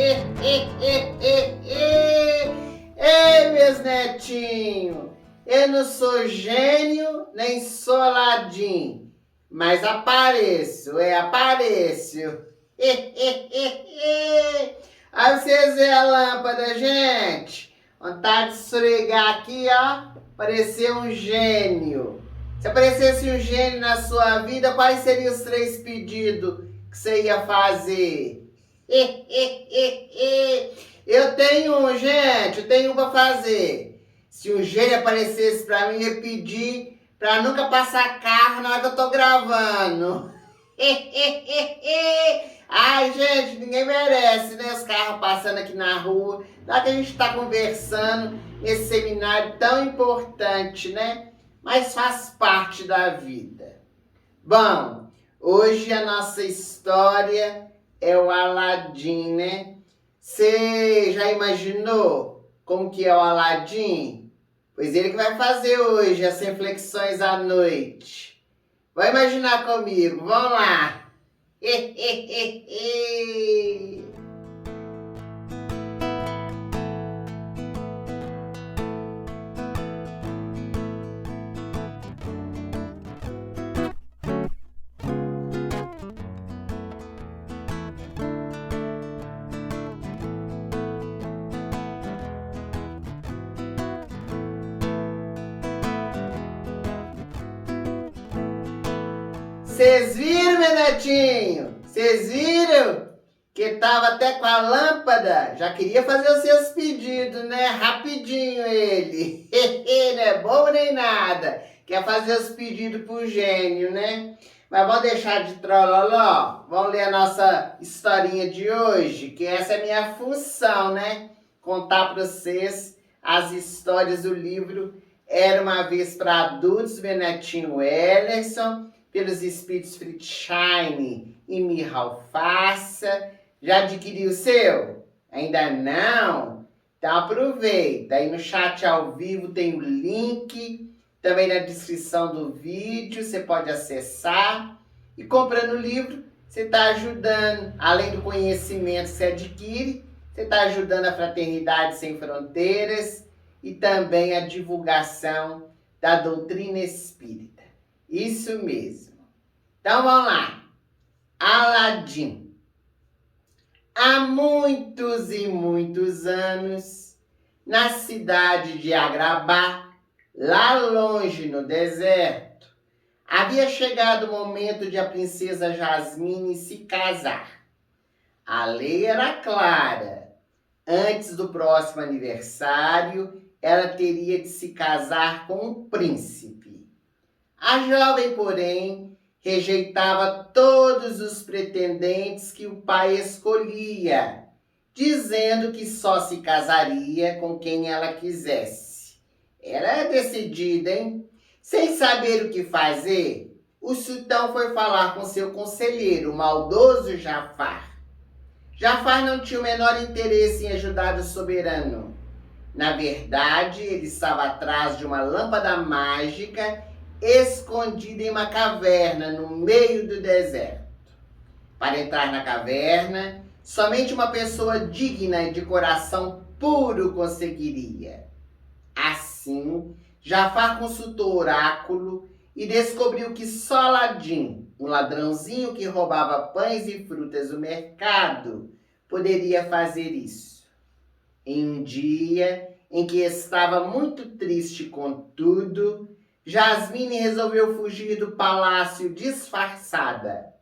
Ei, meus netinhos, eu não sou gênio nem sou Aladim, mas apareço. Aí vocês veem a lâmpada, gente. Vontade de esfregar aqui, ó, parecer um gênio. Se aparecesse um gênio na sua vida, quais seriam os 3 pedidos que você ia fazer? Eu tenho um, gente, eu tenho um pra fazer. Se um gênio aparecesse pra mim, eu ia pedir pra nunca passar carro na hora que eu tô gravando. Ai, gente, ninguém merece, né? Os carros passando aqui na rua. Lá que a gente tá conversando nesse seminário tão importante, né? Mas faz parte da vida. Bom, hoje a nossa história é o Aladim, né? Você já imaginou como que é o Aladim? Pois ele que vai fazer hoje as reflexões à noite. Vai imaginar comigo, vamos lá. Vocês viram, meu netinho? Vocês viram? Que tava até com a lâmpada. Já queria fazer os seus pedidos, né? Rapidinho ele. Não é bobo nem nada. Quer fazer os pedidos pro gênio, né? Mas vamos deixar de trololó. Vamos ler a nossa historinha de hoje, que essa é a minha função, né? Contar para vocês as histórias do livro Era Uma Vez para Adultos, meu netinho Ellerson, pelos espíritos Fritzshine e Michal Faça. Já adquiriu o seu? Ainda não? Então aproveita. Aí no chat ao vivo tem o link, também na descrição do vídeo, você pode acessar. E comprando o livro, você está ajudando, além do conhecimento que você adquire, você está ajudando a Fraternidade Sem Fronteiras e também a divulgação da doutrina espírita. Isso mesmo. Então vamos lá. Aladim. Há muitos e muitos anos, na cidade de Agrabah, lá longe no deserto, havia chegado o momento de a princesa Jasmine se casar. A lei era clara. Antes do próximo aniversário, ela teria de se casar com um príncipe. A jovem, porém, rejeitava todos os pretendentes que o pai escolhia, dizendo que só se casaria com quem ela quisesse. Ela é decidida, hein? Sem saber o que fazer, o sultão foi falar com seu conselheiro, o maldoso Jafar. Jafar não tinha o menor interesse em ajudar o soberano. Na verdade, ele estava atrás de uma lâmpada mágica escondida em uma caverna no meio do deserto. Para entrar na caverna, somente uma pessoa digna e de coração puro conseguiria. Assim, Jafar consultou o oráculo e descobriu que só Aladim, um ladrãozinho que roubava pães e frutas do mercado, poderia fazer isso. Em um dia em que estava muito triste com tudo, Jasmine resolveu fugir do palácio disfarçada.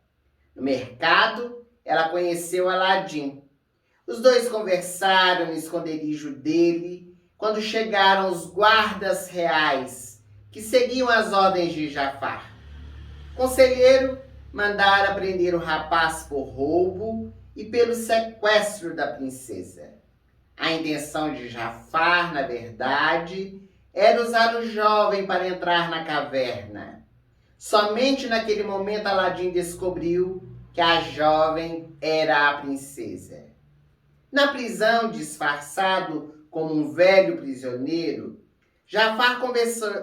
No mercado, ela conheceu Aladim. Os dois conversaram no esconderijo dele quando chegaram os guardas reais, que seguiam as ordens de Jafar. O conselheiro mandara prender o rapaz por roubo e pelo sequestro da princesa. A intenção de Jafar, na verdade, era usar o jovem para entrar na caverna. Somente naquele momento Aladim descobriu que a jovem era a princesa. Na prisão, disfarçado como um velho prisioneiro, Jafar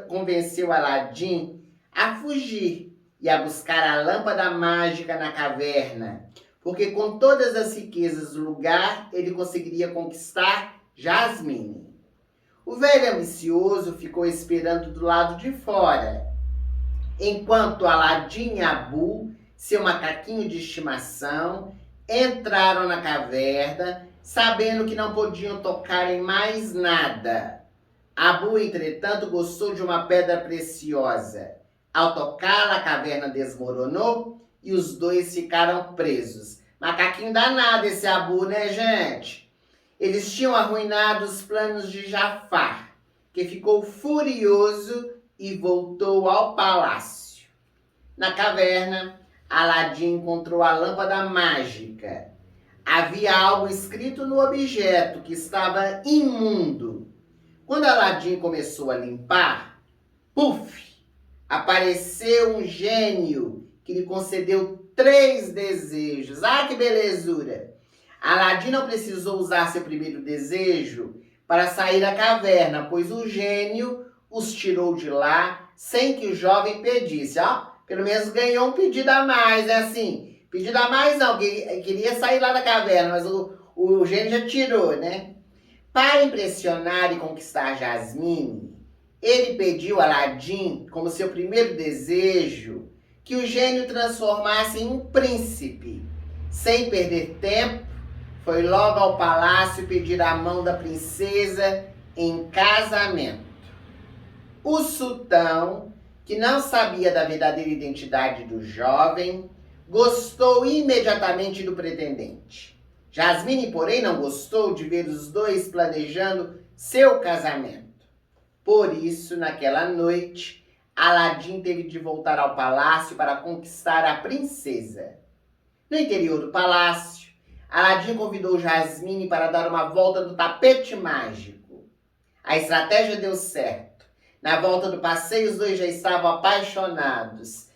convenceu Aladim a fugir e a buscar a lâmpada mágica na caverna, porque com todas as riquezas do lugar, ele conseguiria conquistar Jasmine. O velho ambicioso ficou esperando do lado de fora, enquanto Aladim e Abu, seu macaquinho de estimação, entraram na caverna, sabendo que não podiam tocar em mais nada. Abu, entretanto, gostou de uma pedra preciosa. Ao tocá-la, a caverna desmoronou e os dois ficaram presos. Macaquinho danado esse Abu, né, gente? Eles tinham arruinado os planos de Jafar, que ficou furioso e voltou ao palácio. Na caverna, Aladim encontrou a lâmpada mágica. Havia algo escrito no objeto que estava imundo. Quando Aladim começou a limpar, puf! Apareceu um gênio que lhe concedeu 3 desejos. Ah, que belezura! Aladim não precisou usar seu primeiro desejo para sair da caverna, pois o gênio os tirou de lá sem que o jovem pedisse. Ó, pelo menos ganhou um pedido a mais, é assim. Pedido a mais não, queria sair lá da caverna, mas o gênio já tirou, né? Para impressionar e conquistar Jasmine, ele pediu a Aladim, como seu primeiro desejo, que o gênio transformasse em um príncipe. Sem perder tempo, foi logo ao palácio pedir a mão da princesa em casamento. O sultão, que não sabia da verdadeira identidade do jovem, gostou imediatamente do pretendente. Jasmine, porém, não gostou de ver os dois planejando seu casamento. Por isso, naquela noite, Aladim teve de voltar ao palácio para conquistar a princesa. No interior do palácio, Aladim convidou Jasmine para dar uma volta do tapete mágico. A estratégia deu certo. Na volta do passeio, os dois já estavam apaixonados.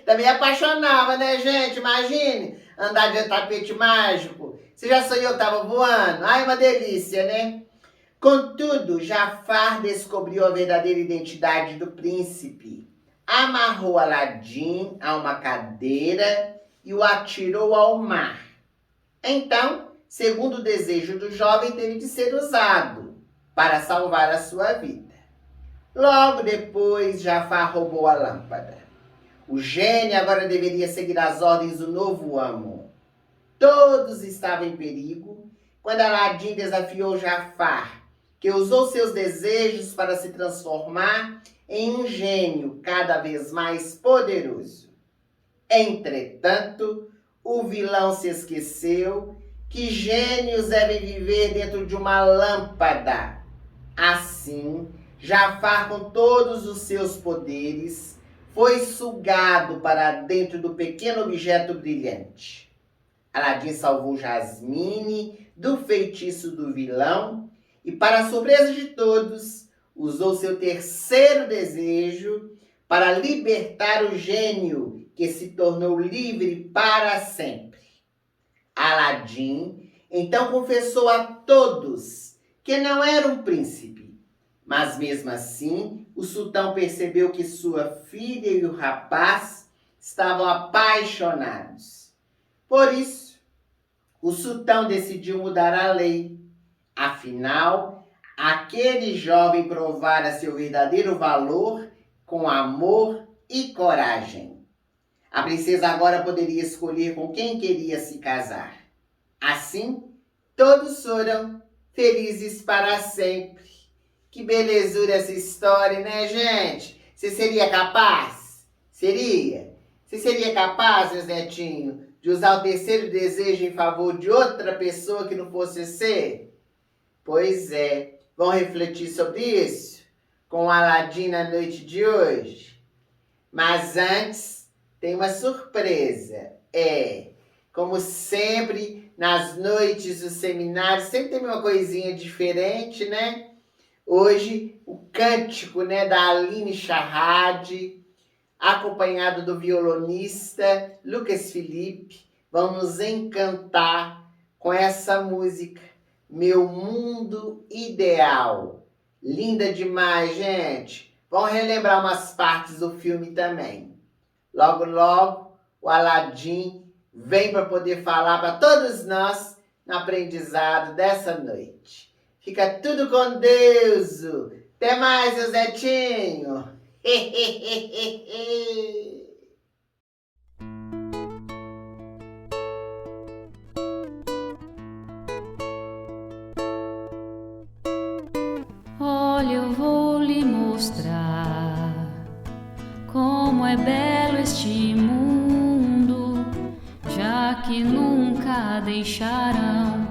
Também apaixonava, né, gente? Imagine andar de tapete mágico. Você já sonhou que estava voando? Ai, uma delícia, né? Contudo, Jafar descobriu a verdadeira identidade do príncipe. Amarrou Aladim a uma cadeira e o atirou ao mar. Então, segundo o desejo do jovem, teve de ser usado para salvar a sua vida. Logo depois, Jafar roubou a lâmpada. O gênio agora deveria seguir as ordens do novo amo. Todos estavam em perigo quando Aladim desafiou Jafar, que usou seus desejos para se transformar em um gênio cada vez mais poderoso. Entretanto, o vilão se esqueceu que gênios devem viver dentro de uma lâmpada. Assim, Jafar, com todos os seus poderes, foi sugado para dentro do pequeno objeto brilhante. Aladim salvou Jasmine do feitiço do vilão e, para a surpresa de todos, usou seu terceiro desejo para libertar o gênio, que se tornou livre para sempre. Aladim então confessou a todos que não era um príncipe, mas mesmo assim o sultão percebeu que sua filha e o rapaz estavam apaixonados. Por isso, o sultão decidiu mudar a lei. Afinal, aquele jovem provara seu verdadeiro valor com amor e coragem. A princesa agora poderia escolher com quem queria se casar. Assim, todos foram felizes para sempre. Que belezura essa história, né, gente? Você seria capaz? Seria? Você seria capaz, meus netinhos, de usar o terceiro desejo em favor de outra pessoa que não fosse você? Pois é. Vão refletir sobre isso com Aladim na noite de hoje? Mas antes, tem uma surpresa. Como sempre, nas noites do seminário, sempre tem uma coisinha diferente, né? Hoje, o cântico, né, da Aline Charrade, acompanhado do violonista Lucas Felipe, vão nos encantar com essa música, Meu Mundo Ideal. Linda demais, gente. Vão relembrar umas partes do filme também. Logo, logo, o Aladim vem para poder falar para todos nós no aprendizado dessa noite. Fica tudo com Deus. Até mais, seu Zetinho. Olha, eu vou lhe mostrar como é belo este mundo, já que nunca deixarão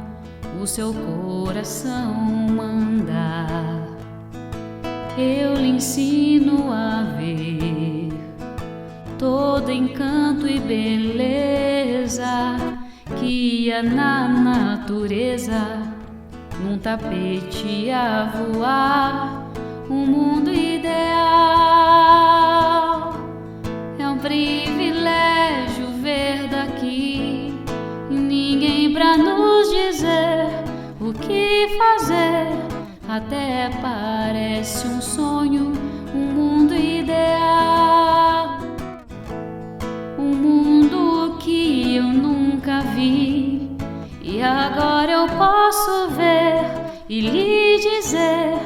o seu coração mandar. Eu lhe ensino a ver todo encanto e beleza que há na natureza, num tapete a voar, um mundo ideal. É um privilégio ver daqui, e ninguém pra nos dizer o que fazer. Até parece um sonho, um mundo ideal, um mundo que eu nunca vi. E agora eu posso ver e lhe dizer: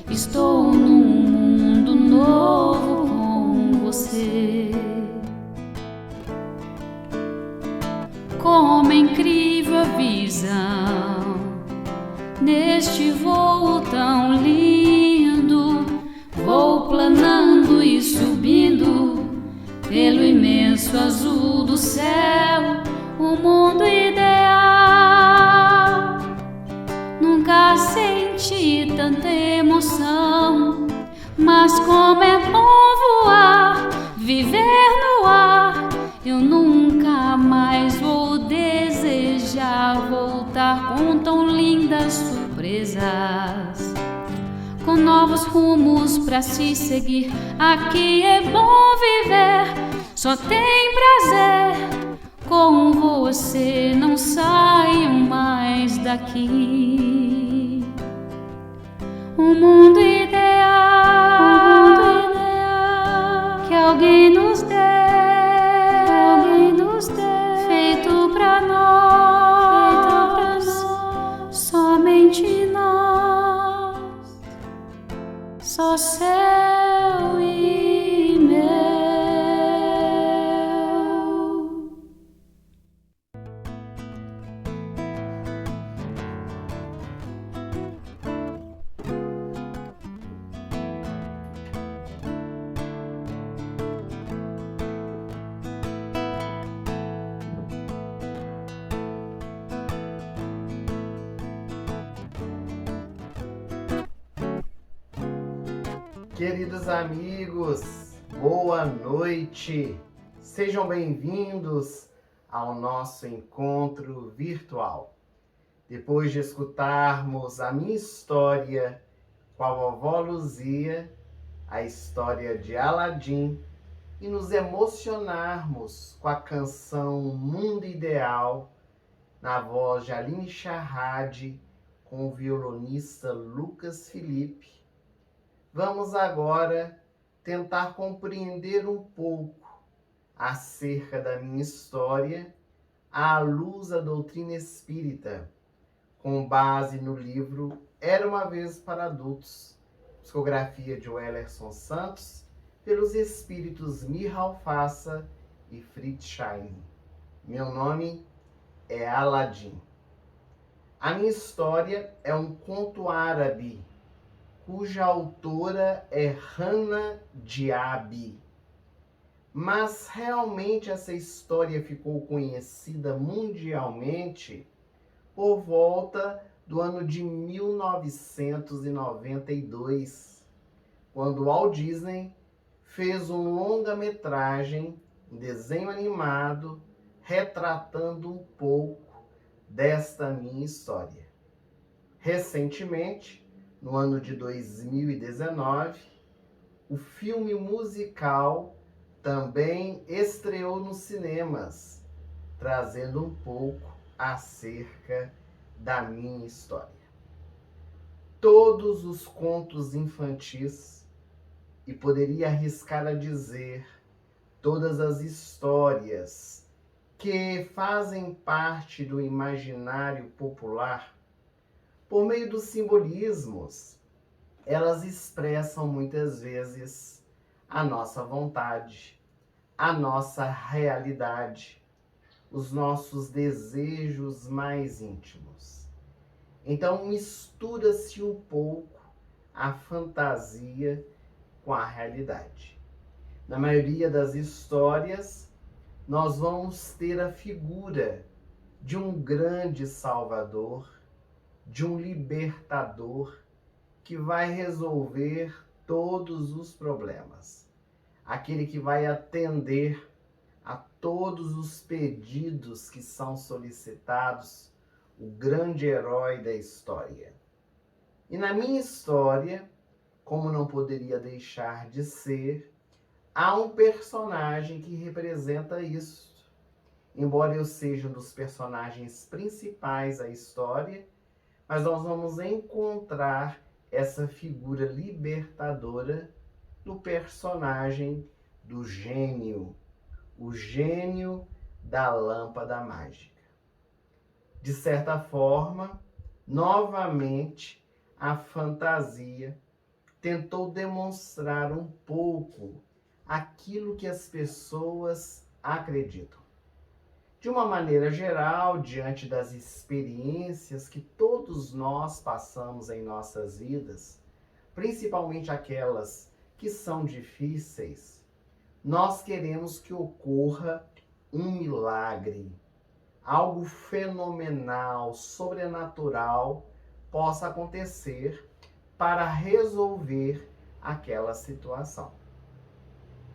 estou num mundo novo com você. Como é incrível a visão neste voo tão lindo, vou planando e subindo pelo imenso azul do céu, o mundo ideal. Nunca senti tanta emoção, mas como é bom voar, viver no ar. Eu nunca mais vou desejar voltar com tão lindas surpresas, com novos rumos pra se seguir. Aqui é bom viver, só tem prazer. Com você não saio mais daqui. Um mundo ideal, que alguém nos dê, feito pra nós, somente nós, só céu e meu. Queridos amigos, boa noite. Sejam bem-vindos ao nosso encontro virtual. Depois de escutarmos a minha história com a vovó Luzia, a história de Aladim, e nos emocionarmos com a canção Mundo Ideal, na voz de Aline Charrade, com o violonista Lucas Felipe, vamos agora tentar compreender um pouco acerca da minha história à luz da doutrina espírita, com base no livro Era uma Vez para Adultos, psicografia de Wellerson Santos, pelos espíritos Miral Fassa e Fritz Schein. Meu nome é Aladim. A minha história é um conto árabe, cuja autora é Hannah Diaby. Mas realmente essa história ficou conhecida mundialmente por volta do ano de 1992, quando Walt Disney fez um longa-metragem, um desenho animado, retratando um pouco desta minha história. Recentemente, no ano de 2019, o filme musical também estreou nos cinemas, trazendo um pouco acerca da minha história. Todos os contos infantis, e poderia arriscar a dizer, todas as histórias que fazem parte do imaginário popular, por meio dos simbolismos, elas expressam muitas vezes a nossa vontade, a nossa realidade, os nossos desejos mais íntimos. Então mistura-se um pouco a fantasia com a realidade. Na maioria das histórias, nós vamos ter a figura de um grande salvador, de um libertador que vai resolver todos os problemas. Aquele que vai atender a todos os pedidos que são solicitados, o grande herói da história. E na minha história, como não poderia deixar de ser, há um personagem que representa isso. Embora eu seja um dos personagens principais da história, mas nós vamos encontrar essa figura libertadora no personagem do gênio, o gênio da lâmpada mágica. De certa forma, novamente, a fantasia tentou demonstrar um pouco aquilo que as pessoas acreditam. De uma maneira geral, diante das experiências que todos nós passamos em nossas vidas, principalmente aquelas que são difíceis, nós queremos que ocorra um milagre, algo fenomenal, sobrenatural possa acontecer para resolver aquela situação.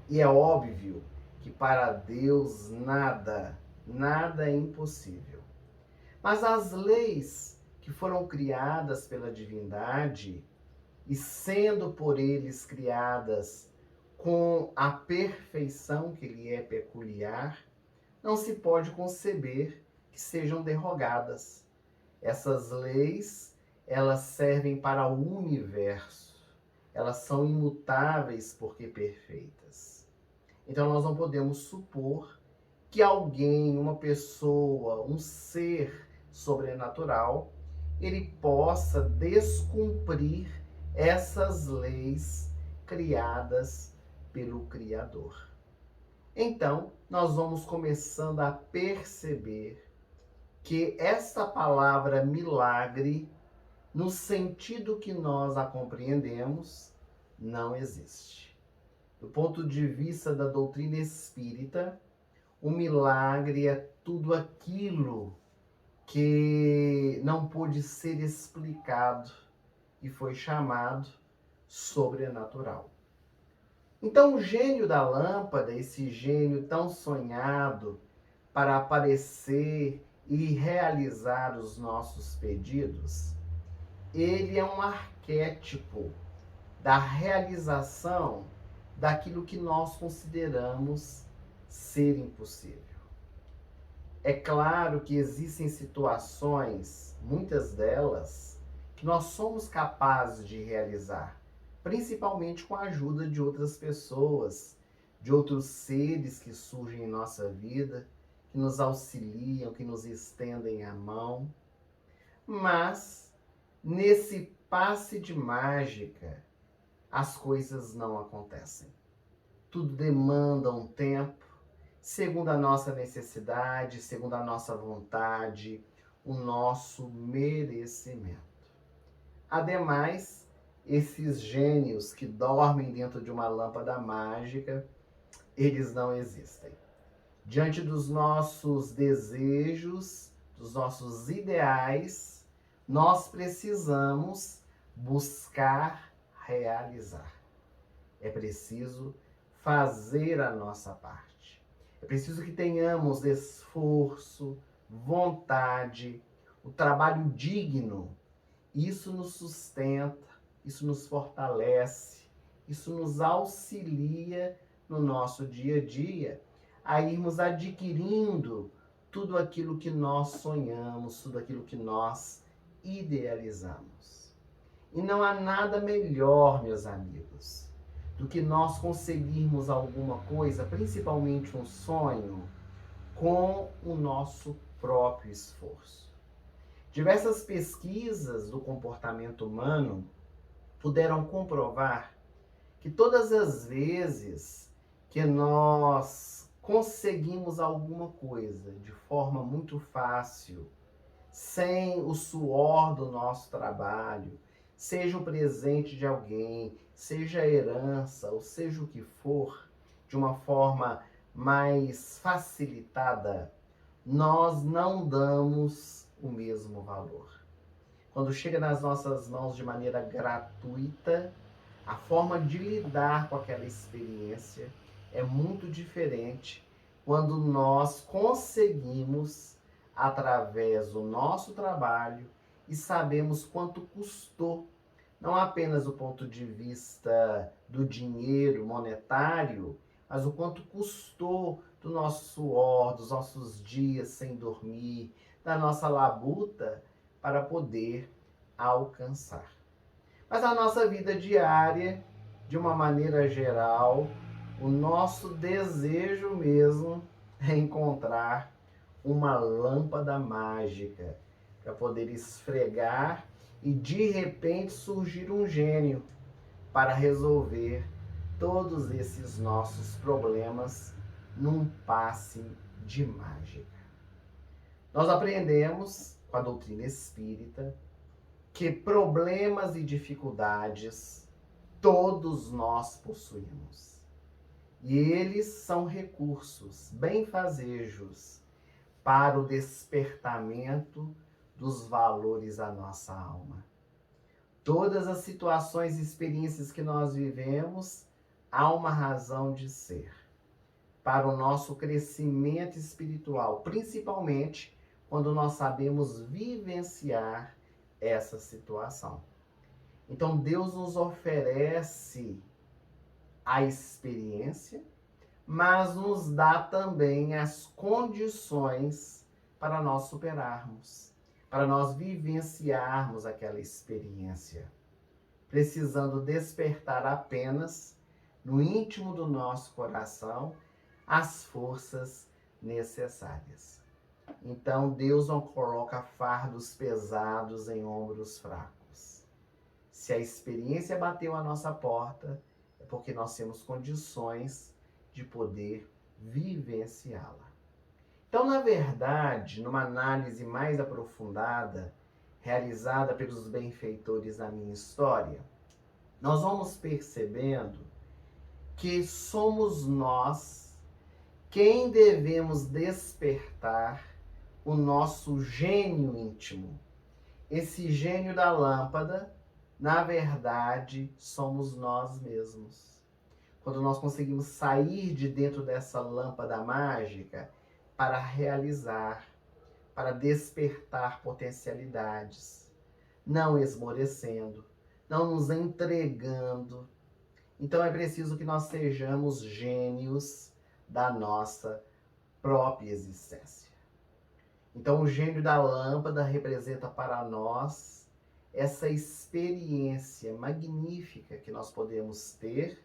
E é óbvio que para Deus nada é impossível. Mas as leis que foram criadas pela divindade e sendo por eles criadas com a perfeição que lhe é peculiar, não se pode conceber que sejam derrogadas. Essas leis, elas servem para o universo. Elas são imutáveis porque perfeitas. Então nós não podemos supor que alguém, uma pessoa, um ser sobrenatural, ele possa descumprir essas leis criadas pelo Criador. Então, nós vamos começando a perceber que essa palavra milagre, no sentido que nós a compreendemos, não existe. Do ponto de vista da doutrina espírita, o milagre é tudo aquilo que não pôde ser explicado e foi chamado sobrenatural. Então o gênio da lâmpada, esse gênio tão sonhado para aparecer e realizar os nossos pedidos, ele é um arquétipo da realização daquilo que nós consideramos ser impossível. É claro que existem situações, muitas delas, que nós somos capazes de realizar, principalmente com a ajuda de outras pessoas, de outros seres que surgem em nossa vida, que nos auxiliam, que nos estendem a mão. Mas, nesse passe de mágica, as coisas não acontecem. Tudo demanda um tempo, segundo a nossa necessidade, segundo a nossa vontade, o nosso merecimento. Ademais, esses gênios que dormem dentro de uma lâmpada mágica, eles não existem. Diante dos nossos desejos, dos nossos ideais, nós precisamos buscar realizar. É preciso fazer a nossa parte. É preciso que tenhamos esforço, vontade, o trabalho digno. Isso nos sustenta, isso nos fortalece, isso nos auxilia no nosso dia a dia a irmos adquirindo tudo aquilo que nós sonhamos, tudo aquilo que nós idealizamos. E não há nada melhor, meus amigos, do que nós conseguirmos alguma coisa, principalmente um sonho, com o nosso próprio esforço. Diversas pesquisas do comportamento humano puderam comprovar que todas as vezes que nós conseguimos alguma coisa de forma muito fácil, sem o suor do nosso trabalho, seja o presente de alguém, seja a herança, ou seja o que for, de uma forma mais facilitada, nós não damos o mesmo valor. Quando chega nas nossas mãos de maneira gratuita, a forma de lidar com aquela experiência é muito diferente quando nós conseguimos, através do nosso trabalho, e sabemos quanto custou, não apenas do ponto de vista do dinheiro monetário, mas o quanto custou do nosso suor, dos nossos dias sem dormir, da nossa labuta para poder alcançar. Mas a nossa vida diária, de uma maneira geral, o nosso desejo mesmo é encontrar uma lâmpada mágica para poder esfregar e de repente surgir um gênio para resolver todos esses nossos problemas num passe de mágica. Nós aprendemos com a doutrina espírita que problemas e dificuldades todos nós possuímos. E eles são recursos, benfazejos, para o despertamento dos valores da nossa alma. Todas as situações e experiências que nós vivemos, há uma razão de ser. Para o nosso crescimento espiritual, principalmente quando nós sabemos vivenciar essa situação. Então Deus nos oferece a experiência, mas nos dá também as condições para nós superarmos, para nós vivenciarmos aquela experiência, precisando despertar apenas no íntimo do nosso coração as forças necessárias. Então Deus não coloca fardos pesados em ombros fracos. Se a experiência bateu à nossa porta, é porque nós temos condições de poder vivenciá-la. Então, na verdade, numa análise mais aprofundada, realizada pelos benfeitores da minha história, nós vamos percebendo que somos nós quem devemos despertar o nosso gênio íntimo. Esse gênio da lâmpada, na verdade, somos nós mesmos. Quando nós conseguimos sair de dentro dessa lâmpada mágica para realizar, para despertar potencialidades, não esmorecendo, não nos entregando. Então é preciso que nós sejamos gênios da nossa própria existência. Então o gênio da lâmpada representa para nós essa experiência magnífica que nós podemos ter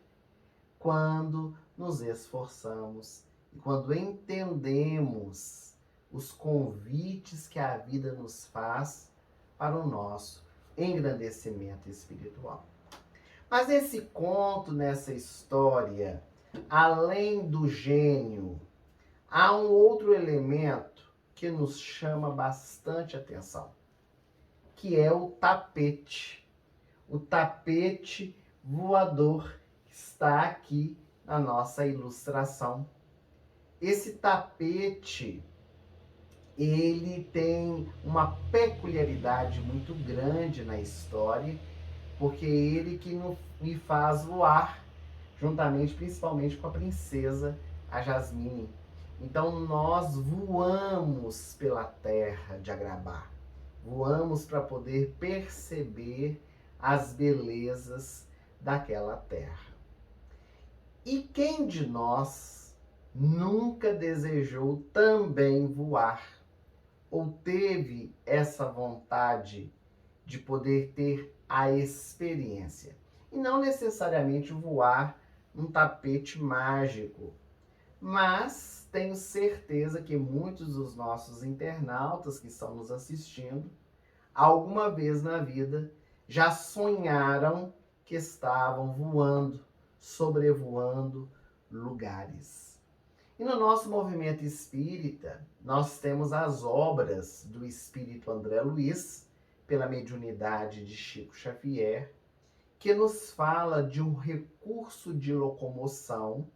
quando nos esforçamos e quando entendemos os convites que a vida nos faz para o nosso engrandecimento espiritual. Mas nesse conto, nessa história, além do gênio, há um outro elemento que nos chama bastante atenção, que é o tapete. O tapete voador que está aqui na nossa ilustração. Esse tapete, ele tem uma peculiaridade muito grande na história, porque é ele que me faz voar, juntamente, principalmente com a princesa, a Jasmine. Então nós voamos pela terra de Agrabah, voamos para poder perceber as belezas daquela terra. E quem de nós nunca desejou também voar, ou teve essa vontade de poder ter a experiência? E não necessariamente voar num tapete mágico, Mas tenho certeza que muitos dos nossos internautas que estão nos assistindo, alguma vez na vida, já sonharam que estavam voando, sobrevoando lugares. E no nosso movimento espírita, nós temos as obras do espírito André Luiz, pela mediunidade de Chico Xavier, que nos fala de um recurso de locomoção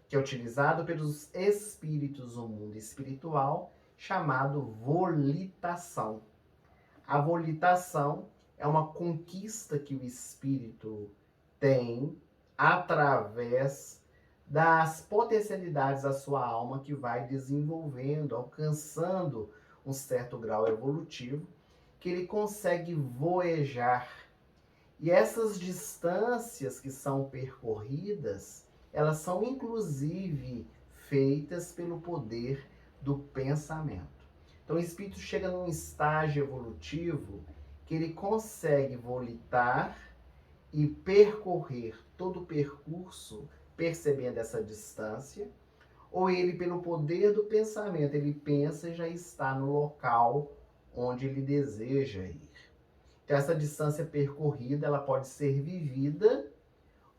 que é utilizado pelos espíritos do mundo espiritual, chamado volitação. A volitação é uma conquista que o espírito tem através das potencialidades da sua alma que vai desenvolvendo, alcançando um certo grau evolutivo, que ele consegue voejar. E essas distâncias que são percorridas, elas são inclusive feitas pelo poder do pensamento. Então o espírito chega num estágio evolutivo que ele consegue volitar e percorrer todo o percurso percebendo essa distância, ou ele, pelo poder do pensamento, ele pensa e já está no local onde ele deseja ir. Então essa distância percorrida, ela pode ser vivida,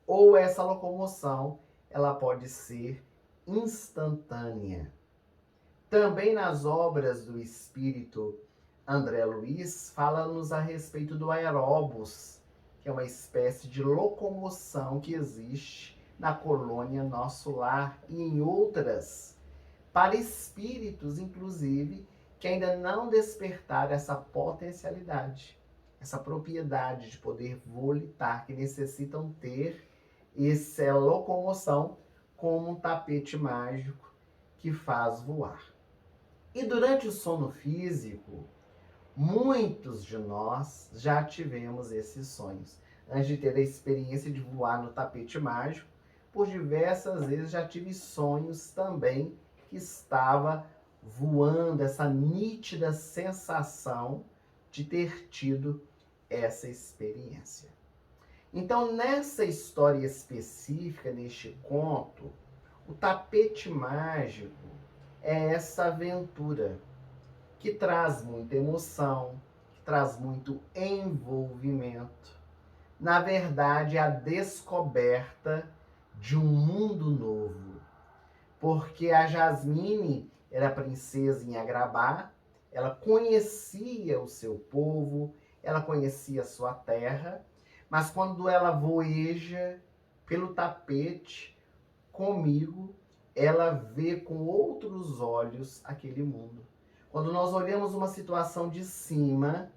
ou essa locomoção, ela pode ser instantânea. Também nas obras do espírito André Luiz, fala-nos a respeito do aeróbus, que é uma espécie de locomoção que existe na colônia Nosso Lar e em outras, para espíritos, inclusive, que ainda não despertaram essa potencialidade, essa propriedade de poder volitar, que necessitam ter essa locomoção como um tapete mágico que faz voar. E durante o sono físico, muitos de nós já tivemos esses sonhos. Antes de ter a experiência de voar no tapete mágico, por diversas vezes já tive sonhos também que estava voando, essa nítida sensação de ter tido essa experiência. Então, nessa história específica, neste conto, o tapete mágico é essa aventura que traz muita emoção, que traz muito envolvimento. Na verdade, a descoberta de um mundo novo. Porque a Jasmine era princesa em Agrabah, ela conhecia o seu povo, ela conhecia a sua terra, mas quando ela voeja pelo tapete comigo, ela vê com outros olhos aquele mundo. Quando nós olhamos uma situação de cima,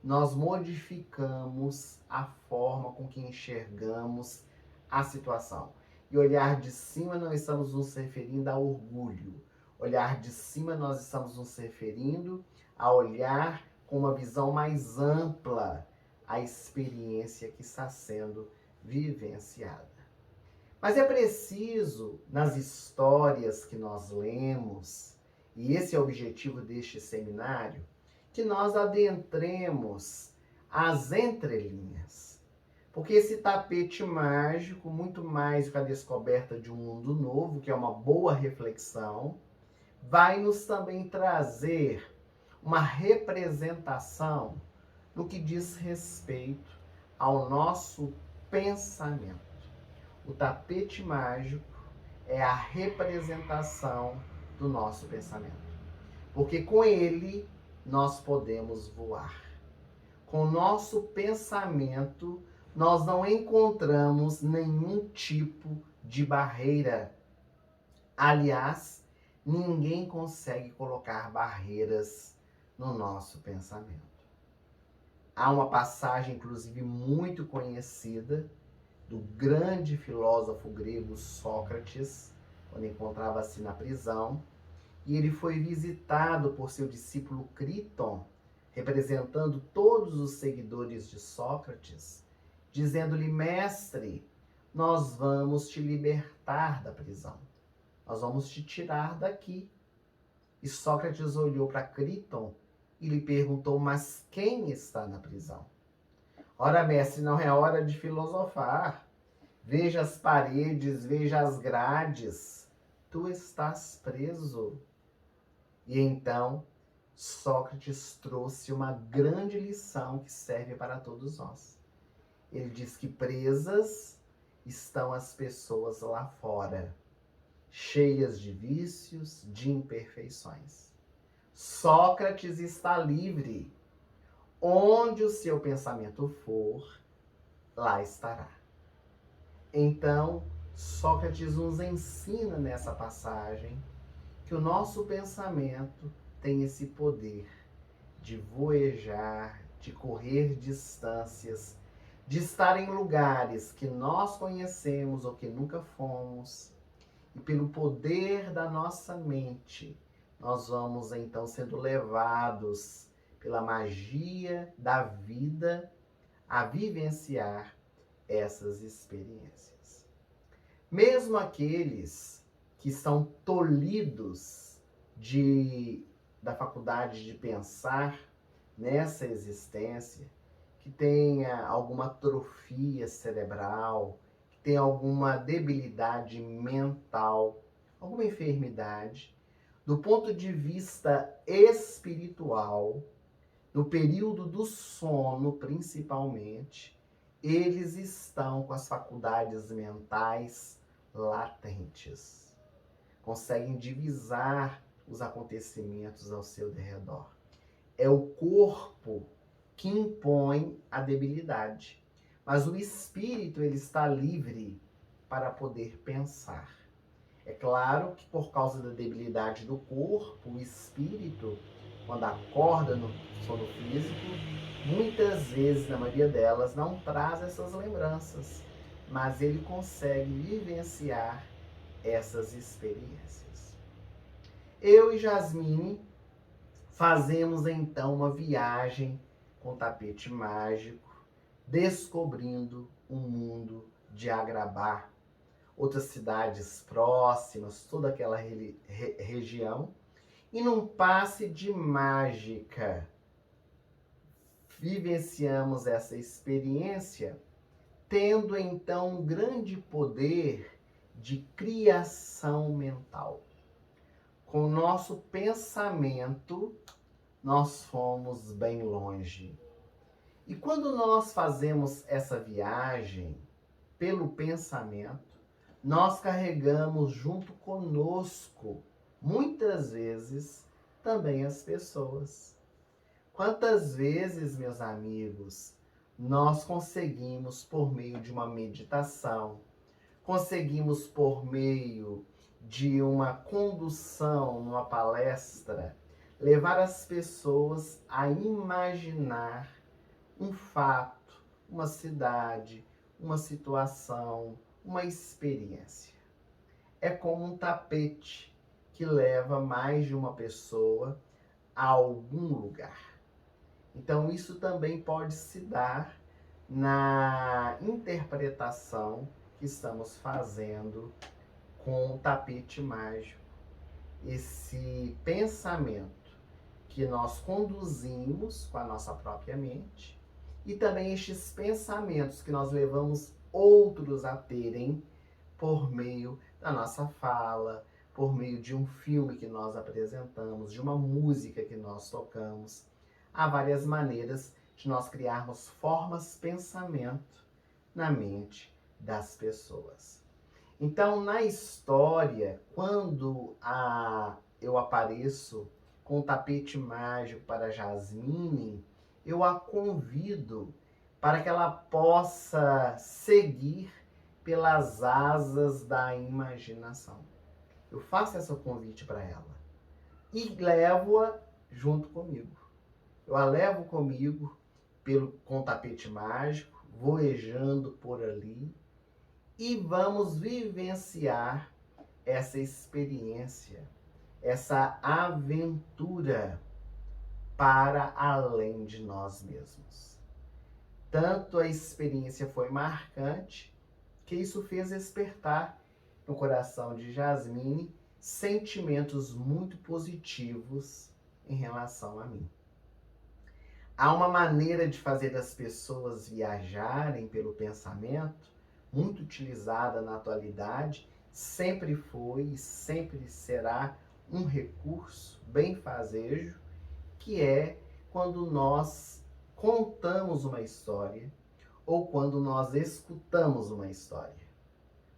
nós modificamos a forma com que enxergamos a situação. E olhar de cima não estamos nos referindo a orgulho. Olhar de cima nós estamos nos referindo a olhar com uma visão mais ampla a experiência que está sendo vivenciada. Mas é preciso, nas histórias que nós lemos, e esse é o objetivo deste seminário, que nós adentremos as entrelinhas. Porque esse tapete mágico, muito mais que a descoberta de um mundo novo, que é uma boa reflexão, vai nos também trazer uma representação no que diz respeito ao nosso pensamento. O tapete mágico é a representação do nosso pensamento. Porque com ele nós podemos voar. Com o nosso pensamento, nós não encontramos nenhum tipo de barreira. Aliás, ninguém consegue colocar barreiras no nosso pensamento. Há uma passagem, inclusive, muito conhecida do grande filósofo grego Sócrates, quando encontrava-se na prisão, e ele foi visitado por seu discípulo Criton, representando todos os seguidores de Sócrates, dizendo-lhe: mestre, nós vamos te libertar da prisão. Nós vamos te tirar daqui. E Sócrates olhou para Criton e lhe perguntou: mas quem está na prisão? Ora, mestre, não é hora de filosofar. Veja as paredes, veja as grades. tu estás preso. E então, Sócrates trouxe uma grande lição que serve para todos nós. Ele diz que presas estão as pessoas lá fora, cheias de vícios, de imperfeições. Sócrates está livre. Onde o seu pensamento for, lá estará. Então, Sócrates nos ensina nessa passagem que o nosso pensamento tem esse poder de voejar, de correr distâncias, de estar em lugares que nós conhecemos ou que nunca fomos. E pelo poder da nossa mente, nós vamos então sendo levados pela magia da vida a vivenciar essas experiências. Mesmo aqueles que estão tolhidos da faculdade de pensar nessa existência, que tenha alguma atrofia cerebral, que tenha alguma debilidade mental, alguma enfermidade, do ponto de vista espiritual, no período do sono principalmente, eles estão com as faculdades mentais latentes. Conseguem divisar os acontecimentos ao seu derredor. É o corpo que impõe a debilidade, mas o espírito ele está livre para poder pensar. É claro que por causa da debilidade do corpo, o espírito, quando acorda no sono físico, muitas vezes, na maioria delas, não traz essas lembranças, mas ele consegue vivenciar essas experiências. Eu e Jasmine fazemos então uma viagem com tapete mágico, descobrindo um mundo de Agrabah, outras cidades próximas, toda aquela região, e num passe de mágica vivenciamos essa experiência, tendo então um grande poder de criação mental. Com o nosso pensamento, nós fomos bem longe. E quando nós fazemos essa viagem pelo pensamento, nós carregamos junto conosco, muitas vezes, também as pessoas. Quantas vezes, meus amigos, nós conseguimos, por meio de uma meditação, conseguimos por meio de uma condução, numa palestra, levar as pessoas a imaginar um fato, uma cidade, uma situação, uma experiência. É como um tapete que leva mais de uma pessoa a algum lugar. Então, isso também pode se dar na interpretação que estamos fazendo com o tapete mágico. Esse pensamento que nós conduzimos com a nossa própria mente e também estes pensamentos que nós levamos outros a terem por meio da nossa fala, por meio de um filme que nós apresentamos, de uma música que nós tocamos. Há várias maneiras de nós criarmos formas de pensamento na mente das pessoas. Então, na história, quando eu apareço com o tapete mágico para Jasmine, eu a convido para que ela possa seguir pelas asas da imaginação. Eu faço esse convite para ela e levo-a junto comigo. Eu a levo comigo com o tapete mágico, voejando por ali, e vamos vivenciar essa experiência, essa aventura para além de nós mesmos. Tanto a experiência foi marcante que isso fez despertar no coração de Jasmine sentimentos muito positivos em relação a mim. Há uma maneira de fazer as pessoas viajarem pelo pensamento, muito utilizada na atualidade, sempre foi e sempre será um recurso benfazejo, que é quando nós contamos uma história ou quando nós escutamos uma história.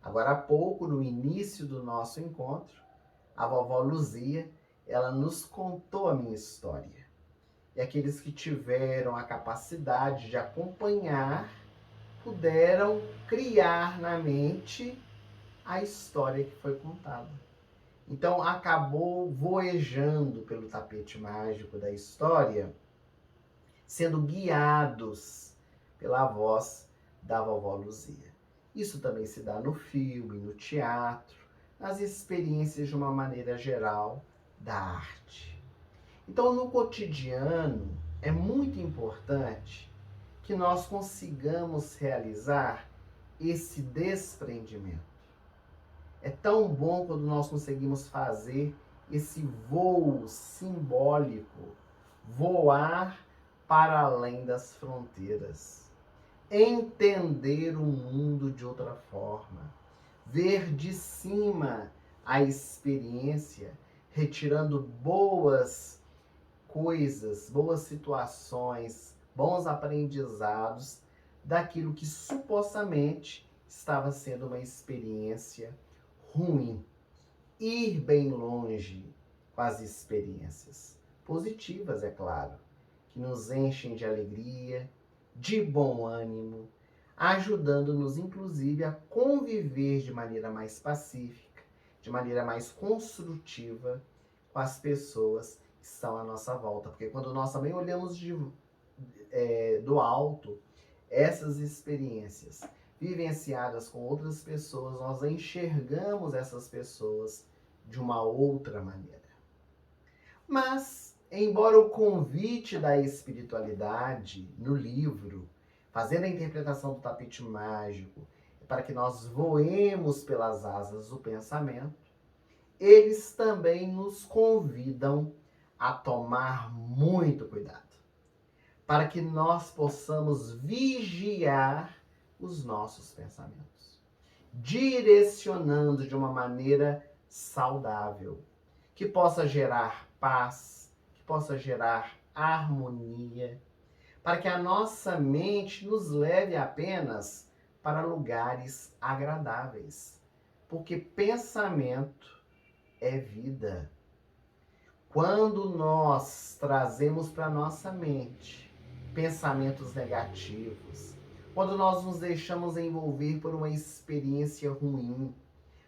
Agora há pouco, no início do nosso encontro, a vovó Luzia, ela nos contou a minha história. E aqueles que tiveram a capacidade de acompanhar puderam criar na mente a história que foi contada. Então acabou voejando pelo tapete mágico da história, sendo guiados pela voz da vovó Luzia. Isso também se dá no filme, no teatro, nas experiências de uma maneira geral da arte. Então, no cotidiano, é muito importante que nós consigamos realizar esse desprendimento. É tão bom quando nós conseguimos fazer esse voo simbólico, voar para além das fronteiras, entender o mundo de outra forma, ver de cima a experiência, retirando boas coisas, boas situações, bons aprendizados daquilo que supostamente estava sendo uma experiência ruim. Ir bem longe com as experiências positivas, é claro, que nos enchem de alegria, de bom ânimo, ajudando-nos inclusive a conviver de maneira mais pacífica, de maneira mais construtiva com as pessoas que estão à nossa volta. Porque quando nós também olhamos do alto essas experiências vivenciadas com outras pessoas, nós enxergamos essas pessoas de uma outra maneira. Mas, embora o convite da espiritualidade no livro, fazendo a interpretação do tapete mágico, para que nós voemos pelas asas do pensamento, eles também nos convidam a tomar muito cuidado, para que nós possamos vigiar os nossos pensamentos, direcionando de uma maneira saudável, que possa gerar paz, que possa gerar harmonia, para que a nossa mente nos leve apenas para lugares agradáveis, porque pensamento é vida. Quando nós trazemos para nossa mente pensamentos negativos, quando nós nos deixamos envolver por uma experiência ruim,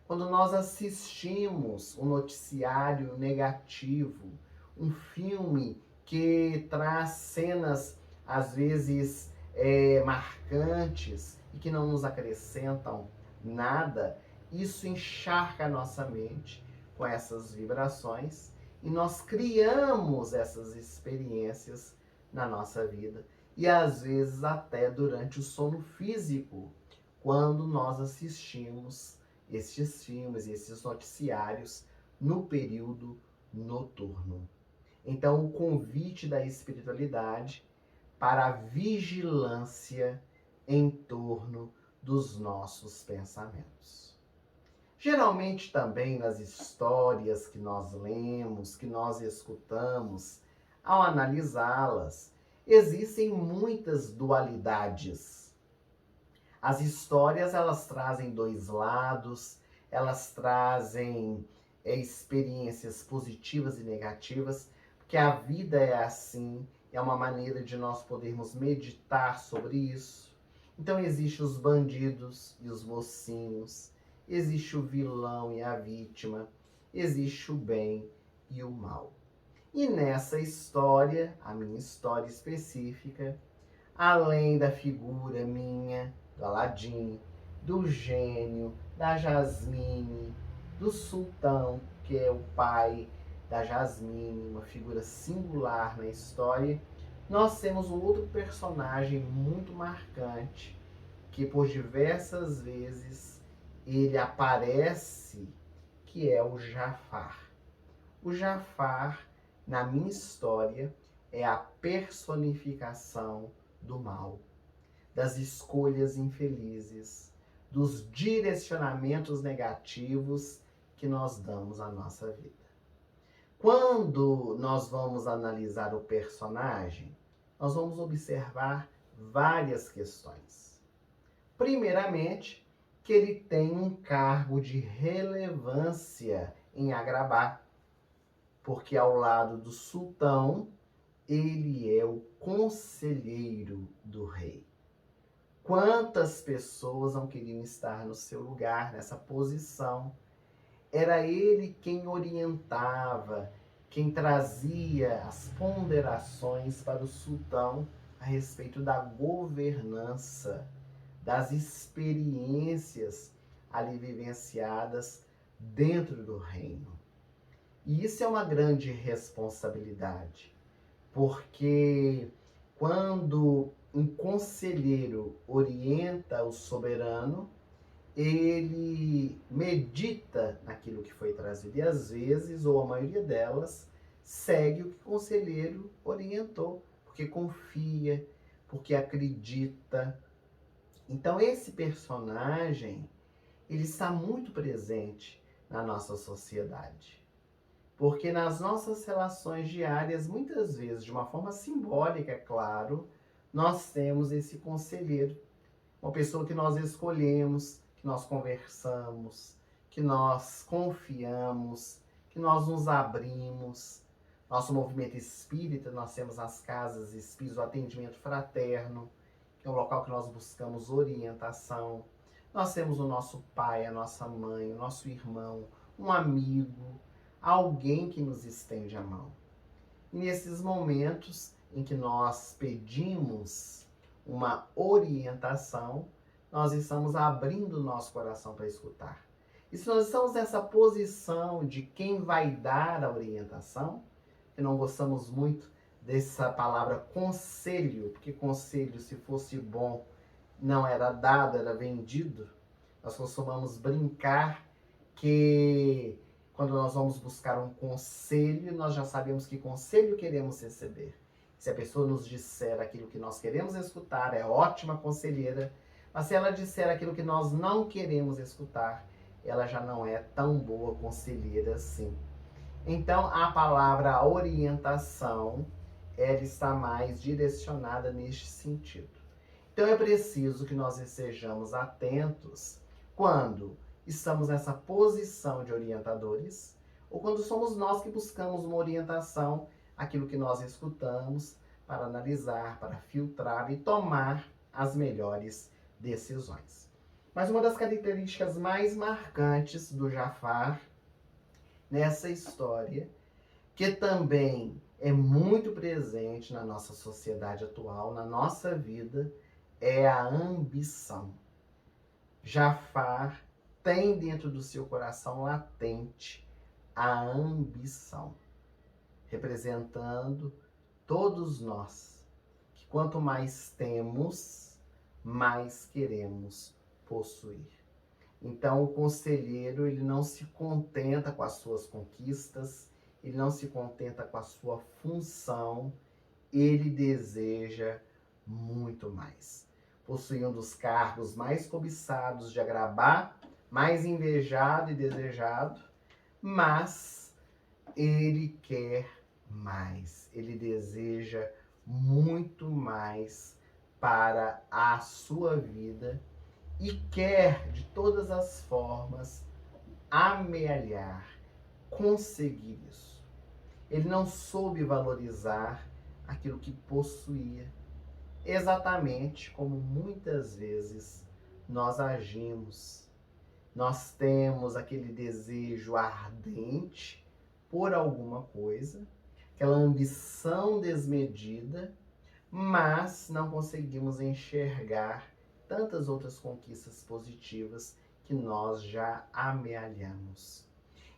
quando nós assistimos um noticiário negativo, um filme que traz cenas às vezes marcantes e que não nos acrescentam nada, isso encharca a nossa mente com essas vibrações e nós criamos essas experiências na nossa vida e às vezes até durante o sono físico, quando nós assistimos estes filmes, esses noticiários no período noturno. Então, o convite da espiritualidade para a vigilância em torno dos nossos pensamentos. Geralmente também nas histórias que nós lemos, que nós escutamos, ao analisá-las, existem muitas dualidades. As histórias, elas trazem dois lados, elas trazem experiências positivas e negativas, porque a vida é assim, é uma maneira de nós podermos meditar sobre isso. Então existem os bandidos e os mocinhos, existe o vilão e a vítima, existe o bem e o mal. E nessa história, a minha história específica, além da figura minha, do Aladim, do gênio, da Jasmine, do sultão, que é o pai da Jasmine, uma figura singular na história, nós temos um outro personagem muito marcante, que por diversas vezes ele aparece, que é o Jafar. O Jafar, na minha história, é a personificação do mal, das escolhas infelizes, dos direcionamentos negativos que nós damos à nossa vida. Quando nós vamos analisar o personagem, nós vamos observar várias questões. Primeiramente, que ele tem um cargo de relevância em Agrabah, porque ao lado do sultão, ele é o conselheiro do rei. Quantas pessoas não queriam estar no seu lugar, nessa posição? Era ele quem orientava, quem trazia as ponderações para o sultão a respeito da governança, das experiências ali vivenciadas dentro do reino. E isso é uma grande responsabilidade, porque quando um conselheiro orienta o soberano, ele medita naquilo que foi trazido e às vezes, ou a maioria delas, segue o que o conselheiro orientou, porque confia, porque acredita. Então esse personagem, ele está muito presente na nossa sociedade. Porque nas nossas relações diárias, muitas vezes, de uma forma simbólica, é claro, nós temos esse conselheiro, uma pessoa que nós escolhemos, que nós conversamos, que nós confiamos, que nós nos abrimos. Nosso movimento espírita, nós temos as casas espíritas, o atendimento fraterno, que é um local que nós buscamos orientação. Nós temos o nosso pai, a nossa mãe, o nosso irmão, um amigo, alguém que nos estende a mão. E nesses momentos em que nós pedimos uma orientação, nós estamos abrindo o nosso coração para escutar. E se nós estamos nessa posição de quem vai dar a orientação, que não gostamos muito dessa palavra conselho, porque conselho, se fosse bom, não era dado, era vendido. Nós costumamos brincar que quando nós vamos buscar um conselho, nós já sabemos que conselho queremos receber. Se a pessoa nos disser aquilo que nós queremos escutar, é ótima conselheira, mas se ela disser aquilo que nós não queremos escutar, ela já não é tão boa conselheira assim. Então, a palavra orientação, ela está mais direcionada neste sentido. Então, é preciso que nós estejamos atentos quando estamos nessa posição de orientadores ou quando somos nós que buscamos uma orientação, aquilo que nós escutamos, para analisar, para filtrar e tomar as melhores decisões. Mas uma das características mais marcantes do Jafar nessa história, que também é muito presente na nossa sociedade atual, na nossa vida, é a ambição. Jafar tem dentro do seu coração latente a ambição, representando todos nós, que quanto mais temos, mais queremos possuir. Então o conselheiro, ele não se contenta com as suas conquistas, ele não se contenta com a sua função, ele deseja muito mais. Possui um dos cargos mais cobiçados de Agrabah, mais invejado e desejado, mas ele quer mais, ele deseja muito mais para a sua vida e quer de todas as formas amealhar, conseguir isso. Ele não soube valorizar aquilo que possuía, exatamente como muitas vezes nós agimos. Nós temos aquele desejo ardente por alguma coisa, aquela ambição desmedida, mas não conseguimos enxergar tantas outras conquistas positivas que nós já amealhamos.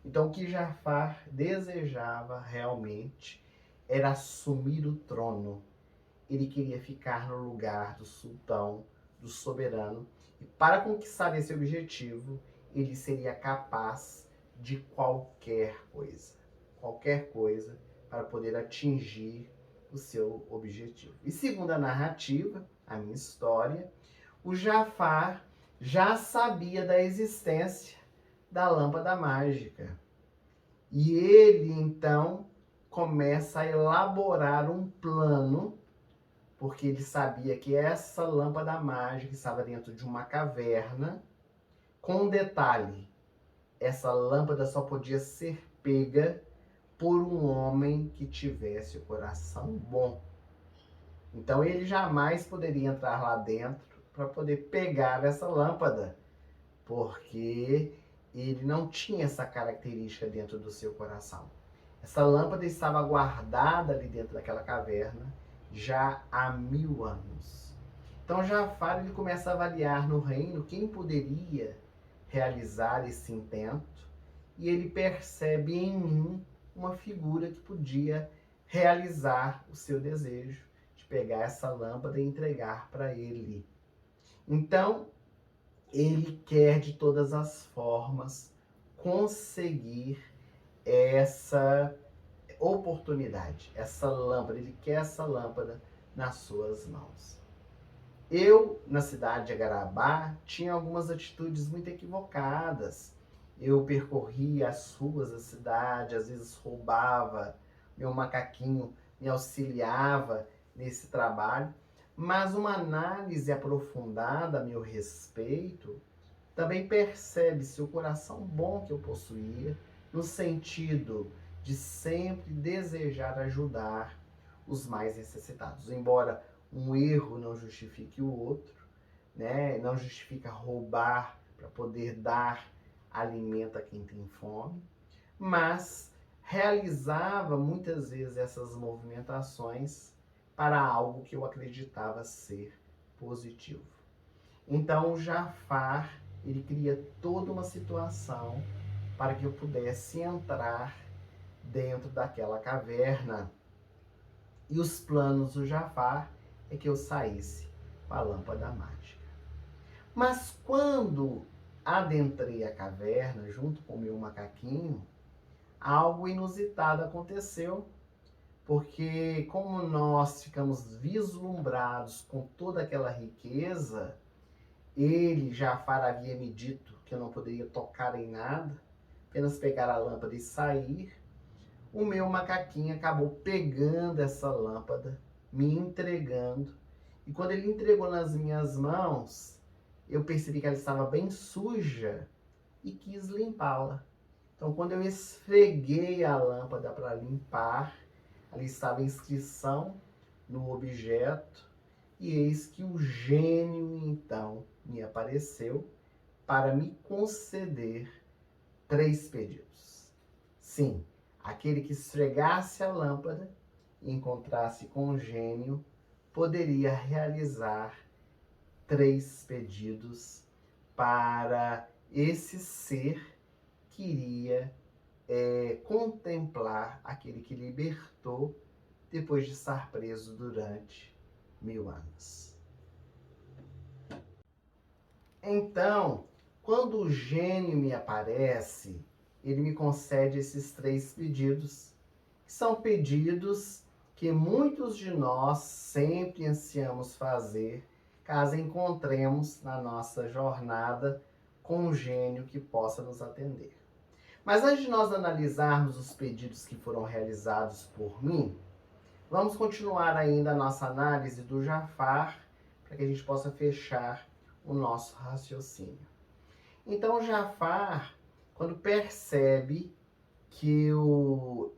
Então, o que Jafar desejava realmente era assumir o trono. Ele queria ficar no lugar do sultão, do soberano, e para conquistar esse objetivo, ele seria capaz de qualquer coisa para poder atingir o seu objetivo. E segundo a narrativa, a minha história, o Jafar, já sabia da existência da lâmpada mágica. E ele, então, começa a elaborar um plano, porque ele sabia que essa lâmpada mágica estava dentro de uma caverna. Com um detalhe, essa lâmpada só podia ser pega por um homem que tivesse o coração bom. Então ele jamais poderia entrar lá dentro para poder pegar essa lâmpada, porque ele não tinha essa característica dentro do seu coração. Essa lâmpada estava guardada ali dentro daquela caverna já há 1000 anos. Então Jafar ele começa a avaliar no reino quem poderia realizar esse intento, e ele percebe em mim uma figura que podia realizar o seu desejo de pegar essa lâmpada e entregar para ele. Então, ele quer de todas as formas conseguir essa oportunidade, essa lâmpada, ele quer essa lâmpada nas suas mãos. Eu, na cidade de Agarabá, tinha algumas atitudes muito equivocadas. Eu percorria as ruas da cidade, às vezes roubava, meu macaquinho me auxiliava nesse trabalho, mas uma análise aprofundada a meu respeito também percebe-se o coração bom que eu possuía, no sentido de sempre desejar ajudar os mais necessitados. Embora um erro não justifique o outro, né? Não justifica roubar para poder dar alimento a quem tem fome, mas realizava muitas vezes essas movimentações para algo que eu acreditava ser positivo. Então o Jafar, ele cria toda uma situação para que eu pudesse entrar dentro daquela caverna. E os planos do Jafar é que eu saísse com a lâmpada mágica. Mas quando adentrei a caverna junto com o meu macaquinho, algo inusitado aconteceu, porque como nós ficamos vislumbrados com toda aquela riqueza, ele, Jafar, havia me dito que eu não poderia tocar em nada, apenas pegar a lâmpada e sair. O meu macaquinho acabou pegando essa lâmpada, me entregando. E quando ele entregou nas minhas mãos, eu percebi que ela estava bem suja e quis limpá-la. Então, quando eu esfreguei a lâmpada para limpar, ali estava a inscrição no objeto, e eis que o gênio, então, me apareceu para me conceder 3 pedidos. Sim, aquele que esfregasse a lâmpada e encontrasse com o gênio poderia realizar 3 pedidos para esse ser que iria contemplar aquele que libertou depois de estar preso durante 1000 anos. Então, quando o gênio me aparece, ele me concede esses 3 pedidos, que são pedidos que muitos de nós sempre ansiamos fazer, caso encontremos na nossa jornada com um gênio que possa nos atender. Mas antes de nós analisarmos os pedidos que foram realizados por mim, vamos continuar ainda a nossa análise do Jafar, para que a gente possa fechar o nosso raciocínio. Então, Jafar, quando percebe que eu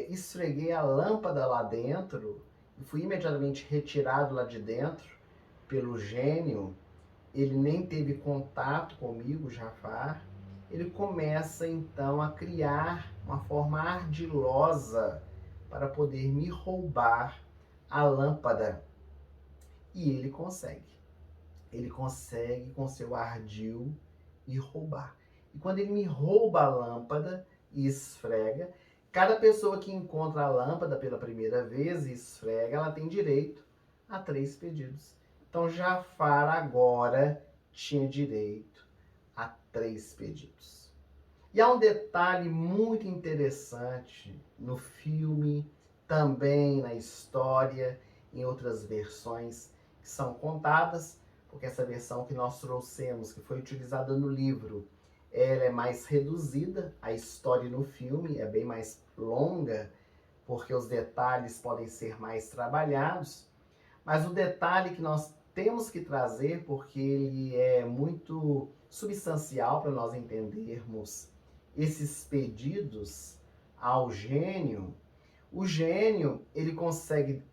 esfreguei a lâmpada lá dentro e fui imediatamente retirado lá de dentro pelo gênio, ele nem teve contato comigo, Jafar. Ele começa então a criar uma forma ardilosa para poder me roubar a lâmpada. E ele consegue. Ele consegue com seu ardil me roubar. E quando ele me rouba a lâmpada e esfrega, cada pessoa que encontra a lâmpada pela primeira vez e esfrega, ela tem direito a 3 pedidos. Então Jafar agora tinha direito a 3 pedidos. E há um detalhe muito interessante no filme, também na história, em outras versões que são contadas, porque essa versão que nós trouxemos, que foi utilizada no livro, ela é mais reduzida, a história no filme é bem mais longa, porque os detalhes podem ser mais trabalhados, mas o detalhe que nós temos que trazer, porque ele é muito substancial para nós entendermos esses pedidos ao gênio. O gênio, ele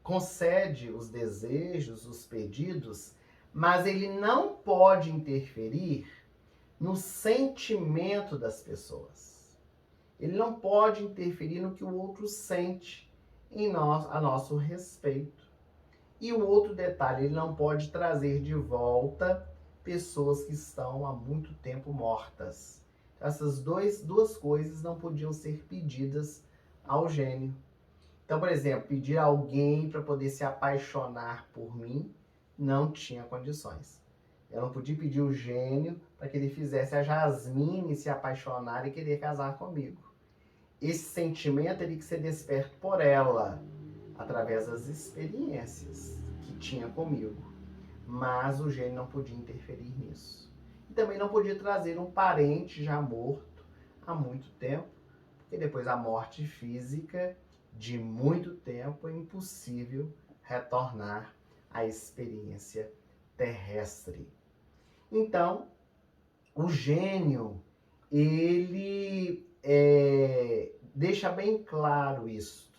concede os desejos, os pedidos, mas ele não pode interferir no sentimento das pessoas. Ele não pode interferir no que o outro sente a nosso respeito. E o outro detalhe, ele não pode trazer de volta pessoas que estão há muito tempo mortas. Essas duas coisas não podiam ser pedidas ao gênio. Então, por exemplo, pedir a alguém para poder se apaixonar por mim, não tinha condições. Eu não podia pedir o gênio para que ele fizesse a Jasmine se apaixonar e querer casar comigo. Esse sentimento teria que ser desperto por ela, através das experiências que tinha comigo. Mas o gênio não podia interferir nisso. E também não podia trazer um parente já morto há muito tempo, porque depois da morte física de muito tempo é impossível retornar à experiência terrestre. Então, o gênio, ele deixa bem claro isso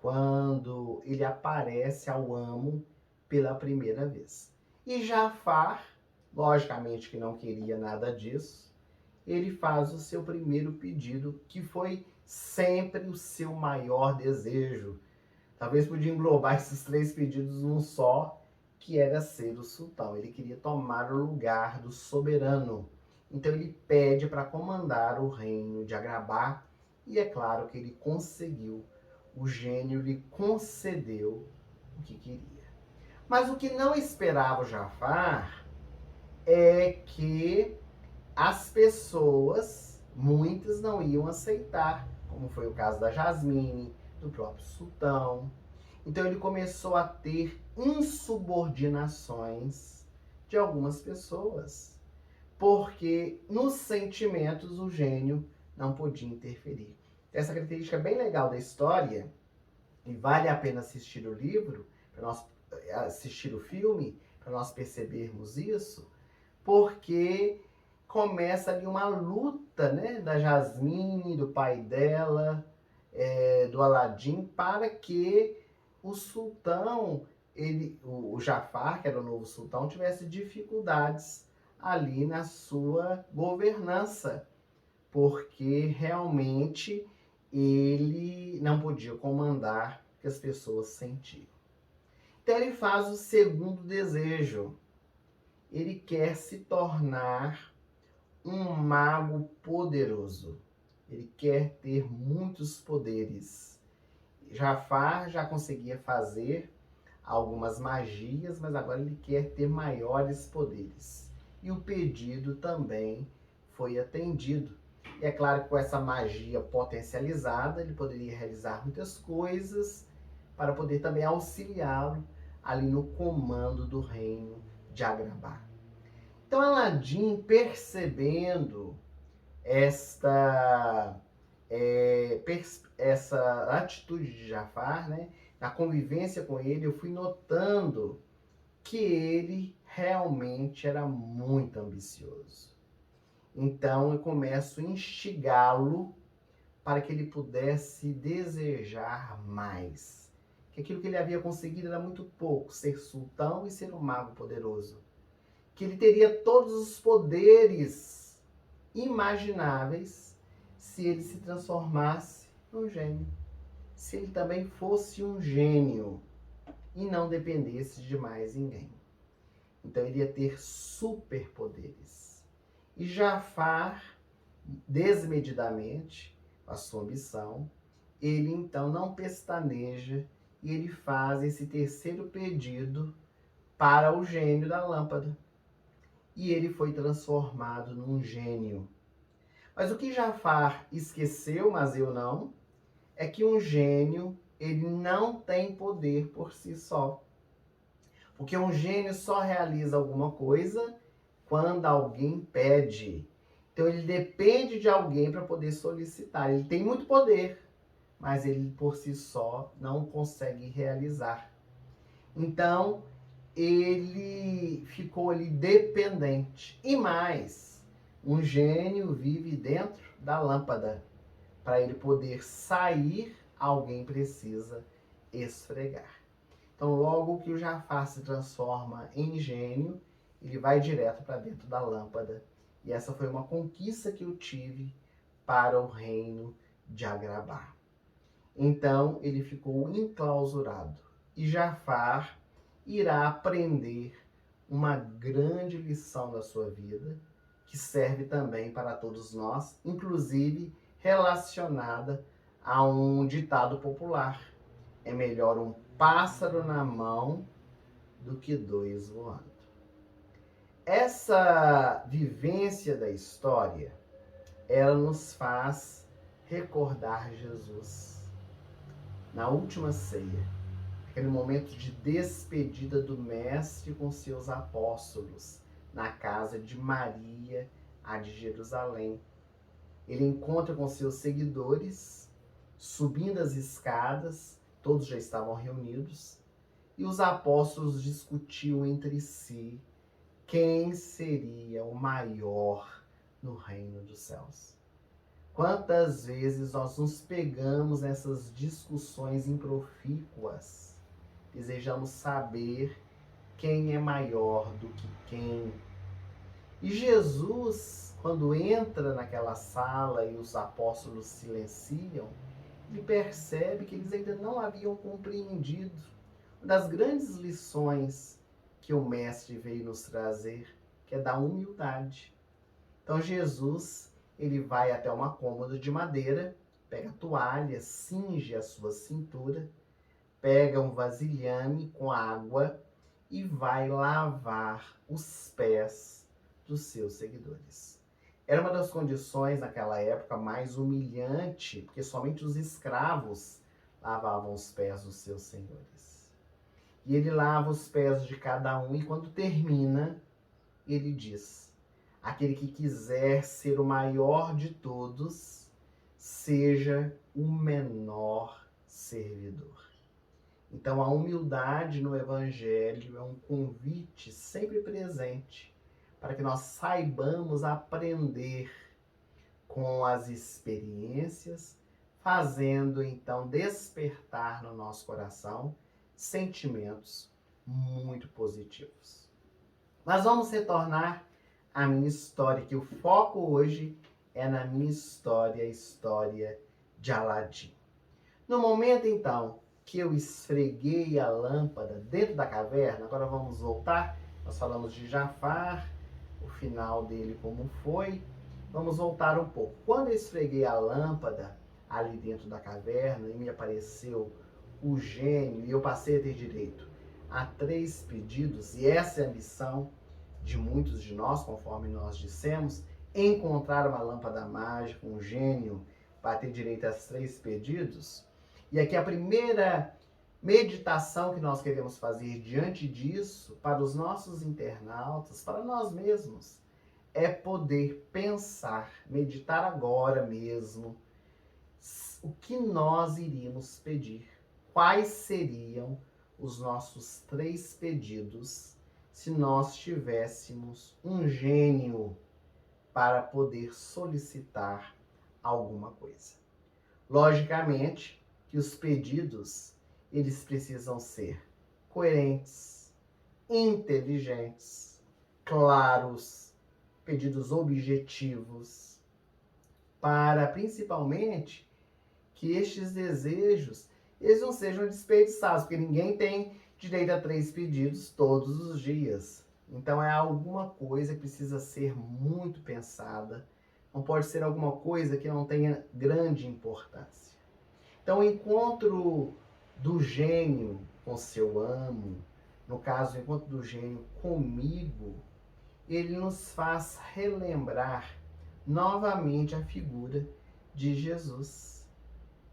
quando ele aparece ao amo pela primeira vez. E Jafar, logicamente que não queria nada disso, ele faz o seu primeiro pedido, que foi sempre o seu maior desejo. Talvez podia englobar esses 3 pedidos num só, que era ser o sultão. Ele queria tomar o lugar do soberano. Então ele pede para comandar o reino de Agrabah, e é claro que ele conseguiu. O gênio lhe concedeu o que queria. Mas o que não esperava o Jafar é que as pessoas, muitas não iam aceitar, como foi o caso da Jasmine, do próprio sultão. Então ele começou a ter insubordinações de algumas pessoas, porque nos sentimentos o gênio não podia interferir. Essa característica é bem legal da história, e vale a pena assistir o livro, para nós assistir o filme, para nós percebermos isso, porque começa ali uma luta, né, da Jasmine, do pai dela, do Aladim, para que o sultão, o Jafar, que era o novo sultão, tivesse dificuldades ali na sua governança, porque realmente ele não podia comandar o que as pessoas sentiam. Então ele faz o segundo desejo. Ele quer se tornar um mago poderoso. Ele quer ter muitos poderes. Jafar já conseguia fazer algumas magias, mas agora ele quer ter maiores poderes. E o pedido também foi atendido. E é claro que com essa magia potencializada, ele poderia realizar muitas coisas para poder também auxiliá-lo ali no comando do reino de Agrabah. Então Aladim, percebendo essa atitude de Jafar, né, na convivência com ele, eu fui notando que ele realmente era muito ambicioso. Então eu começo a instigá-lo para que ele pudesse desejar mais. Que aquilo que ele havia conseguido era muito pouco, ser sultão e ser um mago poderoso. Que ele teria todos os poderes imagináveis se ele se transformasse num gênio. Se ele também fosse um gênio e não dependesse de mais ninguém. Então ele ia ter superpoderes. E Jafar, desmedidamente, a sua ambição, ele então não pestaneja e ele faz esse terceiro pedido para o gênio da lâmpada. E ele foi transformado num gênio. Mas o que Jafar esqueceu, mas eu não, é que um gênio, ele não tem poder por si só. Porque um gênio só realiza alguma coisa quando alguém pede. Então ele depende de alguém para poder solicitar. Ele tem muito poder, mas ele por si só não consegue realizar. Então ele ficou ali dependente. E mais, um gênio vive dentro da lâmpada. Para ele poder sair, alguém precisa esfregar. Então, logo que o Jafar se transforma em gênio, ele vai direto para dentro da lâmpada. E essa foi uma conquista que eu tive para o reino de Agrabah. Então, ele ficou enclausurado. E Jafar irá aprender uma grande lição da sua vida, que serve também para todos nós, inclusive relacionada a um ditado popular. É melhor um pássaro na mão do que dois voando. Essa vivência da história, ela nos faz recordar Jesus na última ceia, aquele momento de despedida do Mestre com seus apóstolos na casa de Maria, a de Jerusalém. Ele encontra com seus seguidores, subindo as escadas, todos já estavam reunidos, e os apóstolos discutiam entre si quem seria o maior no reino dos céus. Quantas vezes nós nos pegamos nessas discussões improfícuas, desejamos saber quem é maior do que quem. E Jesus, quando entra naquela sala e os apóstolos silenciam, ele percebe que eles ainda não haviam compreendido uma das grandes lições que o Mestre veio nos trazer, que é da humildade. Então Jesus, ele vai até uma cômoda de madeira, pega a toalha, cinge a sua cintura, pega um vasilhame com água e vai lavar os pés dos seus seguidores. Era uma das condições naquela época mais humilhante, porque somente os escravos lavavam os pés dos seus senhores. E ele lava os pés de cada um e quando termina, ele diz: aquele que quiser ser o maior de todos, seja o menor servidor. Então a humildade no Evangelho é um convite sempre presente para que nós saibamos aprender com as experiências, fazendo então despertar no nosso coração sentimentos muito positivos. Mas vamos retornar à minha história, que o foco hoje é na minha história, a história de Aladim. No momento então que eu esfreguei a lâmpada dentro da caverna, agora vamos voltar, nós falamos de Jafar, o final dele como foi, vamos voltar um pouco. Quando eu esfreguei a lâmpada ali dentro da caverna e me apareceu o gênio e eu passei a ter direito a 3 pedidos, e essa é a missão de muitos de nós, conforme nós dissemos, encontrar uma lâmpada mágica, um gênio, para ter direito a 3 pedidos. E aqui a primeira meditação que nós queremos fazer diante disso, para os nossos internautas, para nós mesmos, é poder pensar, meditar agora mesmo, o que nós iríamos pedir. Quais seriam os nossos 3 pedidos se nós tivéssemos um gênio para poder solicitar alguma coisa? Logicamente que os pedidos, eles precisam ser coerentes, inteligentes, claros, pedidos objetivos, para principalmente que estes desejos eles não sejam desperdiçados, porque ninguém tem direito a 3 pedidos todos os dias. Então é alguma coisa que precisa ser muito pensada, não pode ser alguma coisa que não tenha grande importância. Então o encontro do gênio com seu amo, no caso o encontro do gênio comigo, ele nos faz relembrar novamente a figura de Jesus.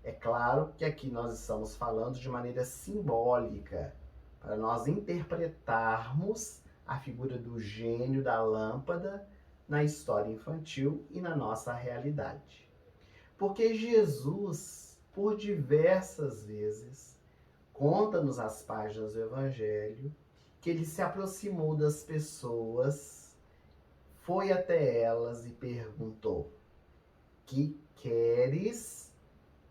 É claro que aqui nós estamos falando de maneira simbólica, para nós interpretarmos a figura do gênio da lâmpada na história infantil e na nossa realidade. Porque Jesus, por diversas vezes, conta-nos as páginas do Evangelho que ele se aproximou das pessoas, foi até elas e perguntou: que queres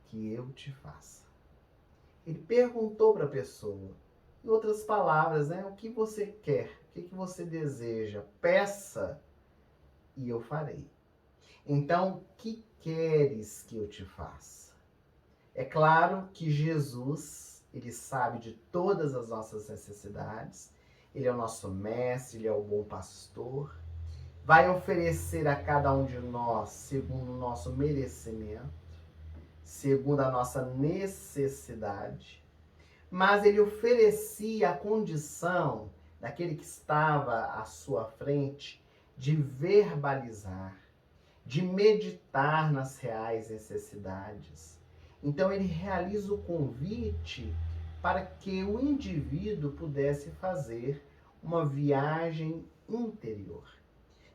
que eu te faça? Ele perguntou para a pessoa. Em outras palavras, o que você quer? O que você deseja? Peça e eu farei. Então, o que queres que eu te faça? É claro que Jesus, ele sabe de todas as nossas necessidades. Ele é o nosso mestre, ele é o bom pastor. Vai oferecer a cada um de nós segundo o nosso merecimento, segundo a nossa necessidade. Mas ele oferecia a condição daquele que estava à sua frente de verbalizar, de meditar nas reais necessidades. Então ele realiza o convite para que o indivíduo pudesse fazer uma viagem interior.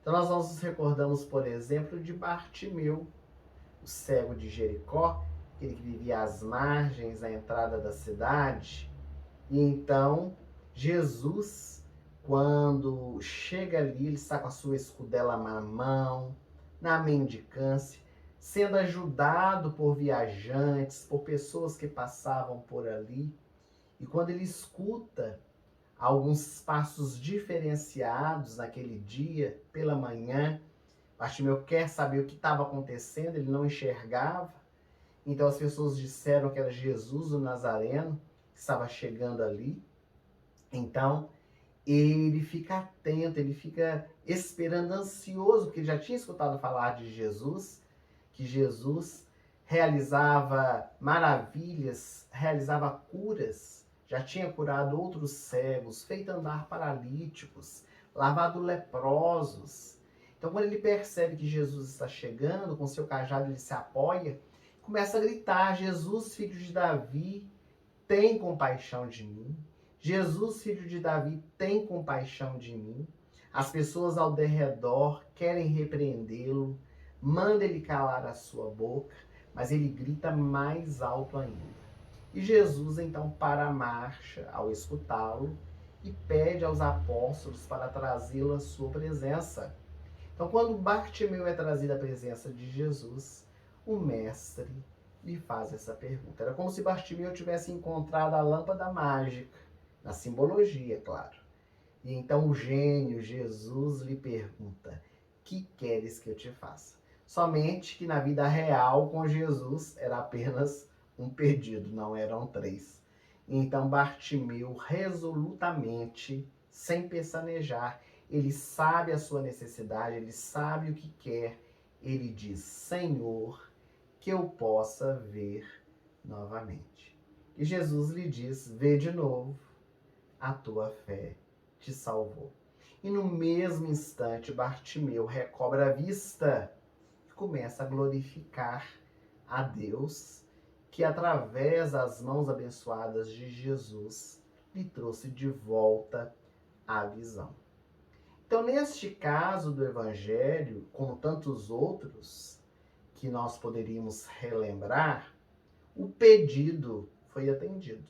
Então nós nos recordamos, por exemplo, de Bartimeu, o cego de Jericó, aquele que vivia às margens da entrada da cidade. E então Jesus, quando chega ali, ele está com a sua escudela na mão, na mendicância, sendo ajudado por viajantes, por pessoas que passavam por ali. E quando ele escuta alguns passos diferenciados naquele dia, pela manhã, Bartimeu quer saber o que estava acontecendo, ele não enxergava. Então as pessoas disseram que era Jesus o Nazareno que estava chegando ali. Então ele fica atento, ele fica esperando, ansioso, porque ele já tinha escutado falar de Jesus, que Jesus realizava maravilhas, realizava curas, já tinha curado outros cegos, feito andar paralíticos, lavado leprosos. Então quando ele percebe que Jesus está chegando, com seu cajado ele se apoia, começa a gritar: Jesus, filho de Davi, tem compaixão de mim. Jesus, filho de Davi, tem compaixão de mim. As pessoas ao derredor querem repreendê-lo, manda ele calar a sua boca, mas ele grita mais alto ainda. E Jesus então para a marcha ao escutá-lo e pede aos apóstolos para trazê-lo à sua presença. Então quando Bartimeu é trazido à presença de Jesus, o mestre lhe faz essa pergunta. Era como se Bartimeu tivesse encontrado a lâmpada mágica, na simbologia, claro. E então o gênio, Jesus, lhe pergunta: que queres que eu te faça? Somente que na vida real, com Jesus, era apenas um pedido, não eram 3. Então Bartimeu, resolutamente, sem pestanejar, ele sabe a sua necessidade, ele sabe o que quer. Ele diz: Senhor, que eu possa ver novamente. E Jesus lhe diz: vê de novo, a tua fé te salvou. E no mesmo instante, Bartimeu recobra a vista e começa a glorificar a Deus, que através das mãos abençoadas de Jesus lhe trouxe de volta a visão. Então, neste caso do Evangelho, como tantos outros que nós poderíamos relembrar, o pedido foi atendido.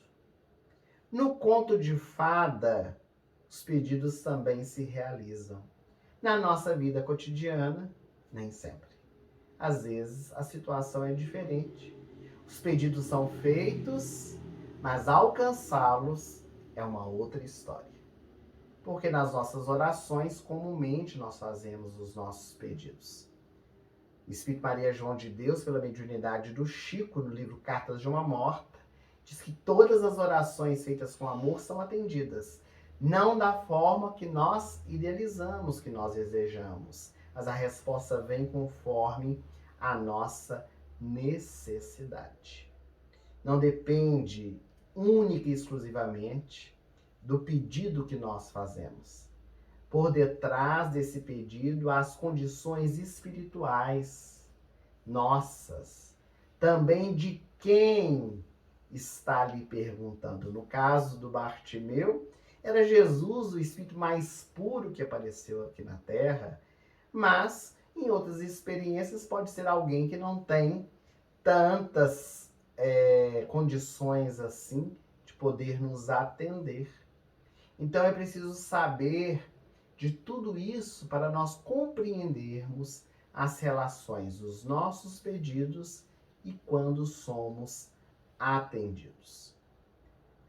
No conto de fada, os pedidos também se realizam. Na nossa vida cotidiana, nem sempre. Às vezes, a situação é diferente. Os pedidos são feitos, mas alcançá-los é uma outra história. Porque nas nossas orações, comumente, nós fazemos os nossos pedidos. O Espírito Maria João de Deus, pela mediunidade do Chico, no livro Cartas de uma Morta, diz que todas as orações feitas com amor são atendidas. Não da forma que nós idealizamos, que nós desejamos, mas a resposta vem conforme a nossa necessidade. Não depende única e exclusivamente do pedido que nós fazemos. Por detrás desse pedido, há as condições espirituais nossas, também de quem está lhe perguntando. No caso do Bartimeu, era Jesus, o espírito mais puro que apareceu aqui na Terra, mas em outras experiências pode ser alguém que não tem tantas condições assim de poder nos atender. Então é preciso saber de tudo isso para nós compreendermos as relações dos nossos pedidos e quando somos atendidos.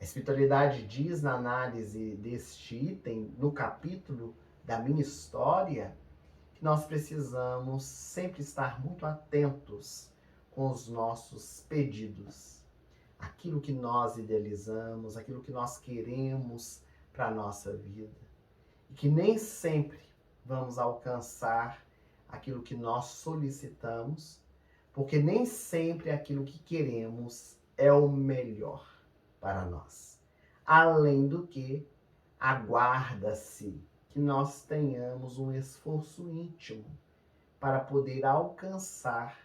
A espiritualidade diz na análise deste item, no capítulo da minha história, que nós precisamos sempre estar muito atentos com os nossos pedidos. Aquilo que nós idealizamos, aquilo que nós queremos para a nossa vida. E que nem sempre vamos alcançar aquilo que nós solicitamos, porque nem sempre aquilo que queremos é o melhor para nós. Além do que, aguarda-se que nós tenhamos um esforço íntimo para poder alcançar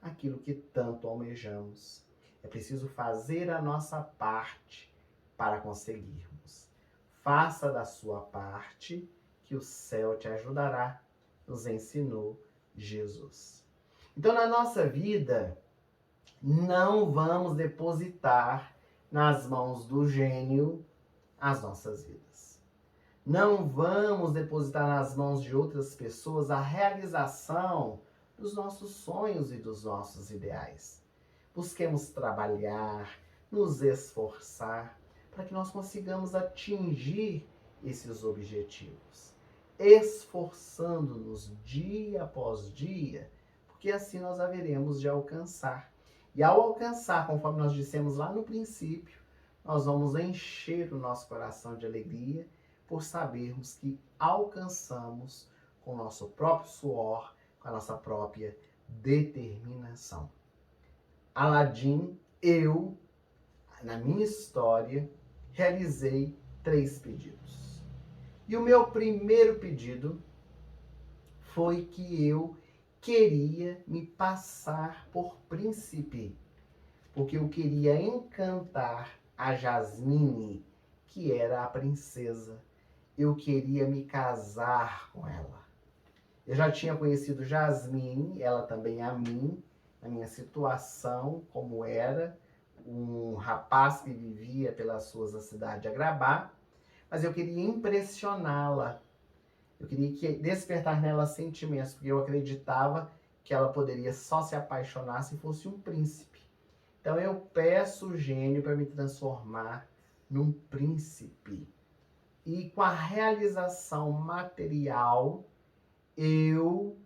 aquilo que tanto almejamos. É preciso fazer a nossa parte para conseguirmos. Faça da sua parte, que o céu te ajudará, nos ensinou Jesus. Então, na nossa vida, não vamos depositar nas mãos do gênio as nossas vidas. Não vamos depositar nas mãos de outras pessoas a realização dos nossos sonhos e dos nossos ideais. Busquemos trabalhar, nos esforçar, para que nós consigamos atingir esses objetivos, esforçando-nos dia após dia, porque assim nós haveremos de alcançar. E ao alcançar, conforme nós dissemos lá no princípio, nós vamos encher o nosso coração de alegria por sabermos que alcançamos com o nosso próprio suor, com a nossa própria determinação. Aladim, eu, na minha história, realizei 3 pedidos. E o meu primeiro pedido foi que eu queria me passar por príncipe, porque eu queria encantar a Jasmine, que era a princesa. Eu queria me casar com ela. Eu já tinha conhecido Jasmine, ela também a mim, na minha situação, como era, um rapaz que vivia pelas ruas da cidade de Agrabah, mas eu queria impressioná-la. Eu queria despertar nela sentimentos, porque eu acreditava que ela poderia só se apaixonar se fosse um príncipe. Então eu peço o gênio para me transformar num príncipe. E com a realização material, eu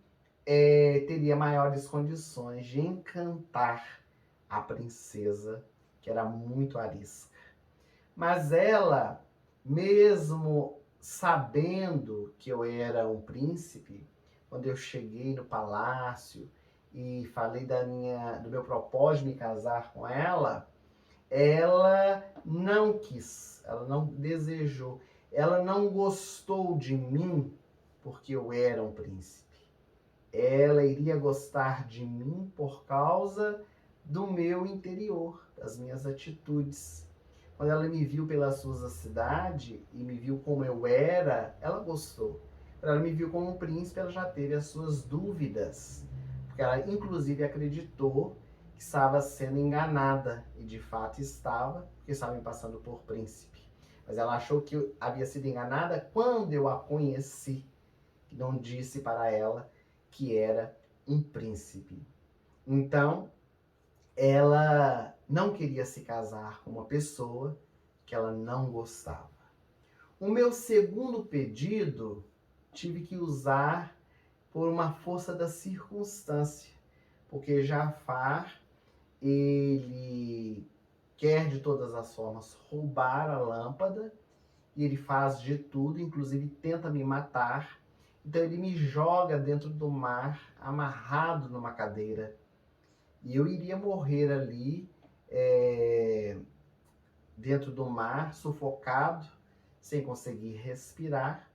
teria maiores condições de encantar a princesa, que era muito arisca. Mas ela, mesmo sabendo que eu era um príncipe, quando eu cheguei no palácio e falei do meu propósito de me casar com ela, ela não quis, ela não desejou, ela não gostou de mim porque eu era um príncipe. Ela iria gostar de mim por causa do meu interior, das minhas atitudes. Quando ela me viu pelas ruas da cidade e me viu como eu era, ela gostou. Quando ela me viu como um príncipe, ela já teve as suas dúvidas. Porque ela, inclusive, acreditou que estava sendo enganada. E, de fato, estava, porque estava me passando por príncipe. Mas ela achou que eu havia sido enganada quando eu a conheci. Não disse para ela que era um príncipe. Então, ela não queria se casar com uma pessoa que ela não gostava. O meu segundo pedido tive que usar por uma força da circunstância, porque Jafar, ele quer de todas as formas roubar a lâmpada e ele faz de tudo, inclusive tenta me matar. Então ele me joga dentro do mar, amarrado numa cadeira. E eu iria morrer ali, dentro do mar, sufocado, sem conseguir respirar.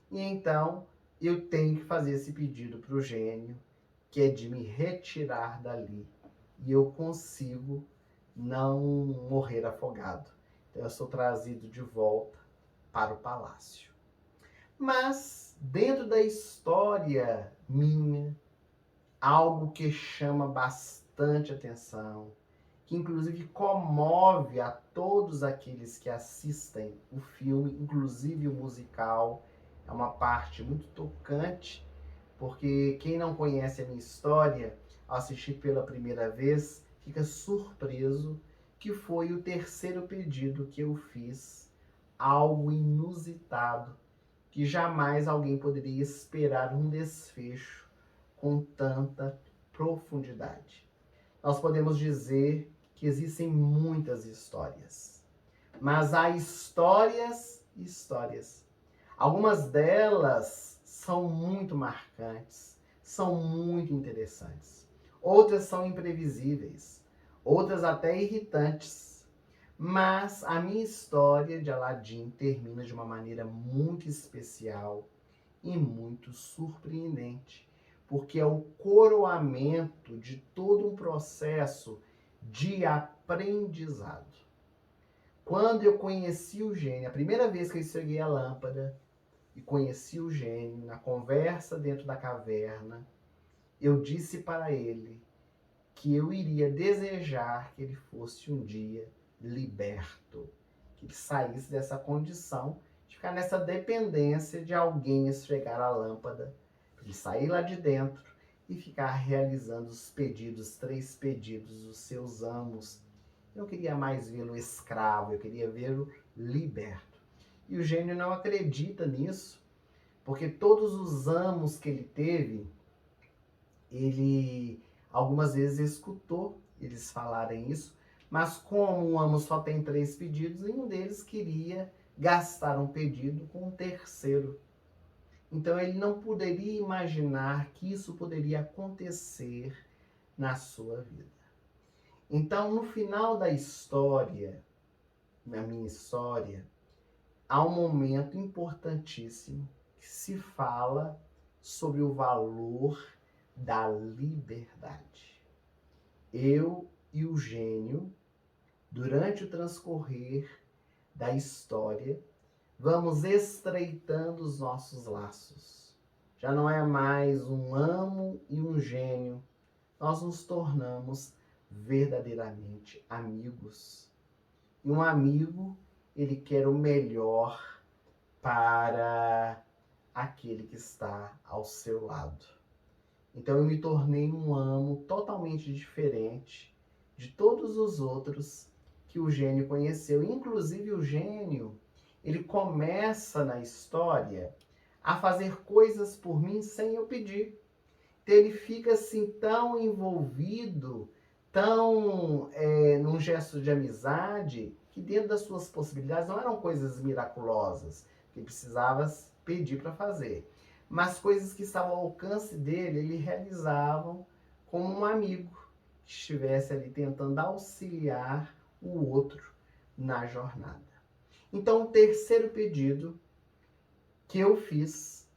E então eu tenho que fazer esse pedido para o gênio, que é de me retirar dali. E eu consigo não morrer afogado. Então eu sou trazido de volta para o palácio. Mas dentro da história minha, algo que chama bastante atenção, que inclusive comove a todos aqueles que assistem o filme, inclusive o musical, é uma parte muito tocante, porque quem não conhece a minha história, ao assistir pela primeira vez, fica surpreso, que foi o terceiro pedido que eu fiz, algo inusitado, que jamais alguém poderia esperar um desfecho com tanta profundidade. Nós podemos dizer que existem muitas histórias, mas há histórias e histórias. Algumas delas são muito marcantes, são muito interessantes. Outras são imprevisíveis, outras até irritantes. Mas a minha história de Aladim termina de uma maneira muito especial e muito surpreendente, porque é o coroamento de todo um processo de aprendizado. Quando eu conheci o gênio, a primeira vez que eu esfreguei a lâmpada e conheci o gênio, na conversa dentro da caverna, eu disse para ele que eu iria desejar que ele fosse um dia liberto, que ele saísse dessa condição de ficar nessa dependência de alguém esfregar a lâmpada, para ele sair lá de dentro e ficar realizando os pedidos, 3 pedidos dos seus amos. Eu não queria mais vê-lo escravo, eu queria vê-lo liberto. E o gênio não acredita nisso, porque todos os amos que ele teve, ele algumas vezes escutou eles falarem isso, mas como um amo só tem 3 pedidos, nenhum deles queria gastar um pedido com um terceiro. Então ele não poderia imaginar que isso poderia acontecer na sua vida. Então, no final da história, na minha história, há um momento importantíssimo que se fala sobre o valor da liberdade. Eu e o gênio, durante o transcorrer da história, vamos estreitando os nossos laços. Já não é mais um amo e um gênio. Nós nos tornamos verdadeiramente amigos. E um amigo, ele quer o melhor para aquele que está ao seu lado. Então eu me tornei um amo totalmente diferente de todos os outros que o gênio conheceu. Inclusive o gênio, ele começa na história a fazer coisas por mim sem eu pedir. Então ele fica assim tão envolvido, tão num gesto de amizade, que dentro das suas possibilidades não eram coisas miraculosas, que precisava pedir para fazer. Mas coisas que estavam ao alcance dele, ele realizavam como um amigo que estivesse ali tentando auxiliar o outro na jornada. Então, o terceiro pedido que eu fiz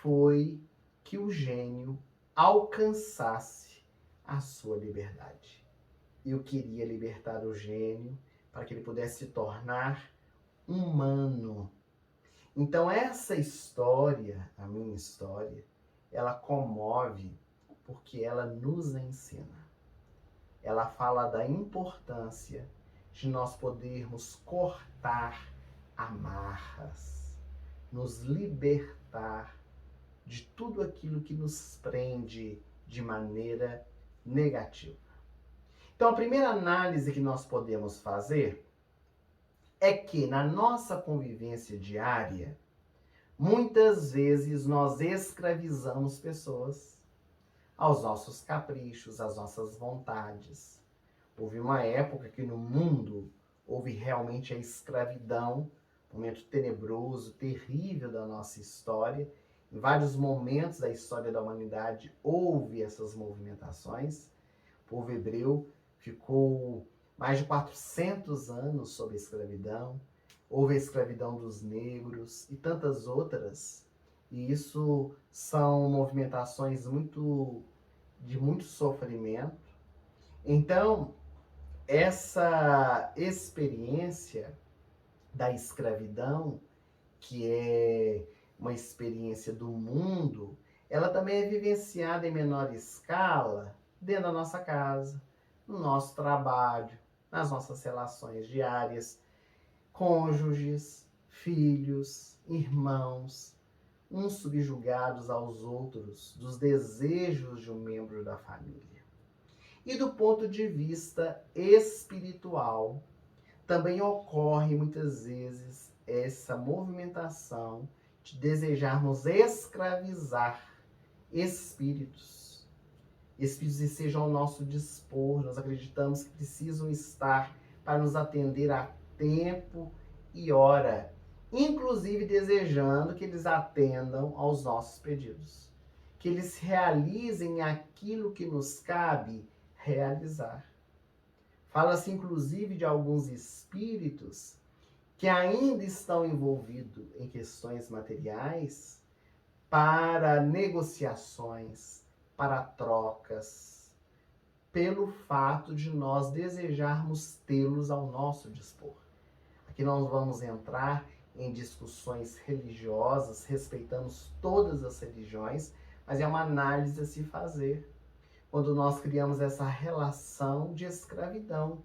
foi que o gênio alcançasse a sua liberdade. Eu queria libertar o gênio para que ele pudesse se tornar humano. Então essa história, a minha história, ela comove porque ela nos ensina. Ela fala da importância de nós podermos cortar amarras, nos libertar de tudo aquilo que nos prende de maneira negativa. Então a primeira análise que nós podemos fazer é que na nossa convivência diária, muitas vezes nós escravizamos pessoas aos nossos caprichos, às nossas vontades. Houve uma época que no mundo houve realmente a escravidão, um momento tenebroso, terrível da nossa história. Em vários momentos da história da humanidade houve essas movimentações. O povo hebreu ficou mais de 400 anos sob a escravidão. Houve a escravidão dos negros e tantas outras. E isso são movimentações de muito sofrimento. Então, essa experiência da escravidão, que é uma experiência do mundo, ela também é vivenciada em menor escala dentro da nossa casa, no nosso trabalho, nas nossas relações diárias, cônjuges, filhos, irmãos, uns subjugados aos outros, dos desejos de um membro da família. E do ponto de vista espiritual, também ocorre muitas vezes essa movimentação de desejarmos escravizar espíritos. Espíritos estejam ao nosso dispor, nós acreditamos que precisam estar para nos atender a tempo e hora, inclusive desejando que eles atendam aos nossos pedidos, que eles realizem aquilo que nos cabe realizar. Fala-se inclusive de alguns espíritos que ainda estão envolvidos em questões materiais para negociações, para trocas, pelo fato de nós desejarmos tê-los ao nosso dispor. Aqui nós vamos entrar em discussões religiosas, respeitamos todas as religiões, mas é uma análise a se fazer quando nós criamos essa relação de escravidão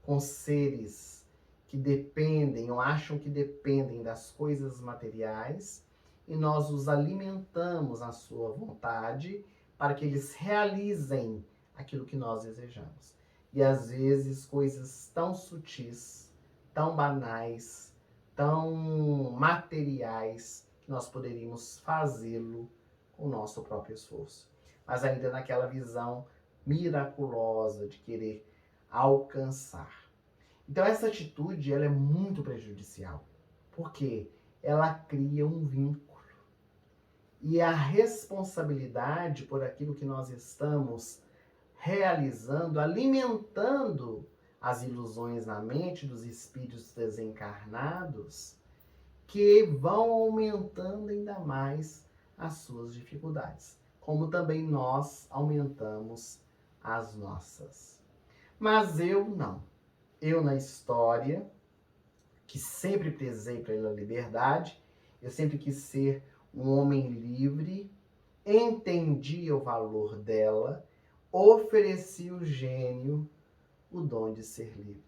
com seres que dependem ou acham que dependem das coisas materiais e nós os alimentamos à sua vontade para que eles realizem aquilo que nós desejamos. E às vezes coisas tão sutis, tão banais, tão materiais, que nós poderíamos fazê-lo com o nosso próprio esforço. Mas ainda naquela visão miraculosa de querer alcançar. Então essa atitude ela é muito prejudicial, porque ela cria um vínculo. E a responsabilidade por aquilo que nós estamos realizando, alimentando as ilusões na mente dos espíritos desencarnados, que vão aumentando ainda mais as suas dificuldades, como também nós aumentamos as nossas. Mas eu não. Eu na história, que sempre prezei pela liberdade, eu sempre quis ser um homem livre, entendi o valor dela, ofereci o gênio, o dom de ser livre.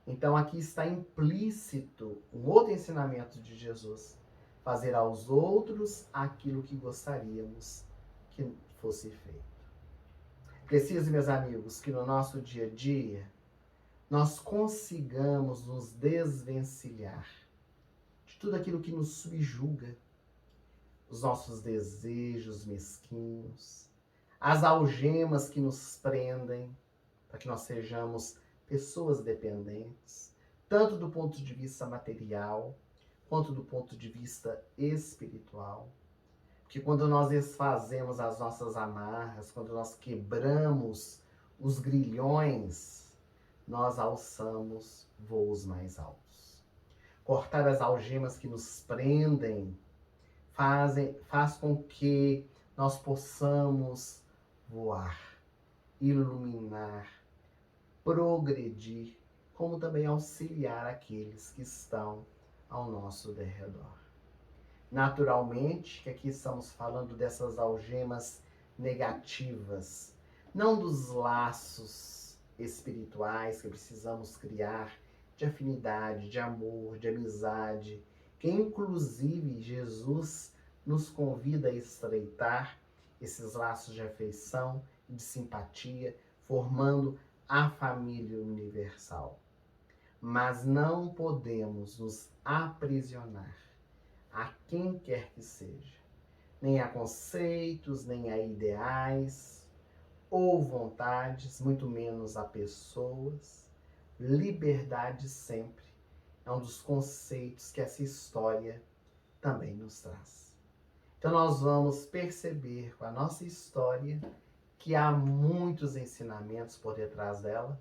Então aqui está implícito um outro ensinamento de Jesus: fazer aos outros aquilo que gostaríamos que fosse feito. Preciso, meus amigos, que no nosso dia a dia nós consigamos nos desvencilhar de tudo aquilo que nos subjuga, os nossos desejos mesquinhos, as algemas que nos prendem, para que nós sejamos pessoas dependentes, tanto do ponto de vista material, quanto do ponto de vista espiritual. Porque quando nós desfazemos as nossas amarras, quando nós quebramos os grilhões, nós alçamos voos mais altos. Cortar as algemas que nos prendem faz com que nós possamos voar, iluminar, progredir, como também auxiliar aqueles que estão ao nosso derredor. Naturalmente, que aqui estamos falando dessas algemas negativas, não dos laços espirituais que precisamos criar, de afinidade, de amor, de amizade, que inclusive Jesus nos convida a estreitar esses laços de afeição e de simpatia, formando a família universal. Mas não podemos nos aprisionar a quem quer que seja, nem a conceitos, nem a ideais ou vontades, muito menos a pessoas. Liberdade sempre é um dos conceitos que essa história também nos traz. Então nós vamos perceber com a nossa história que há muitos ensinamentos por detrás dela.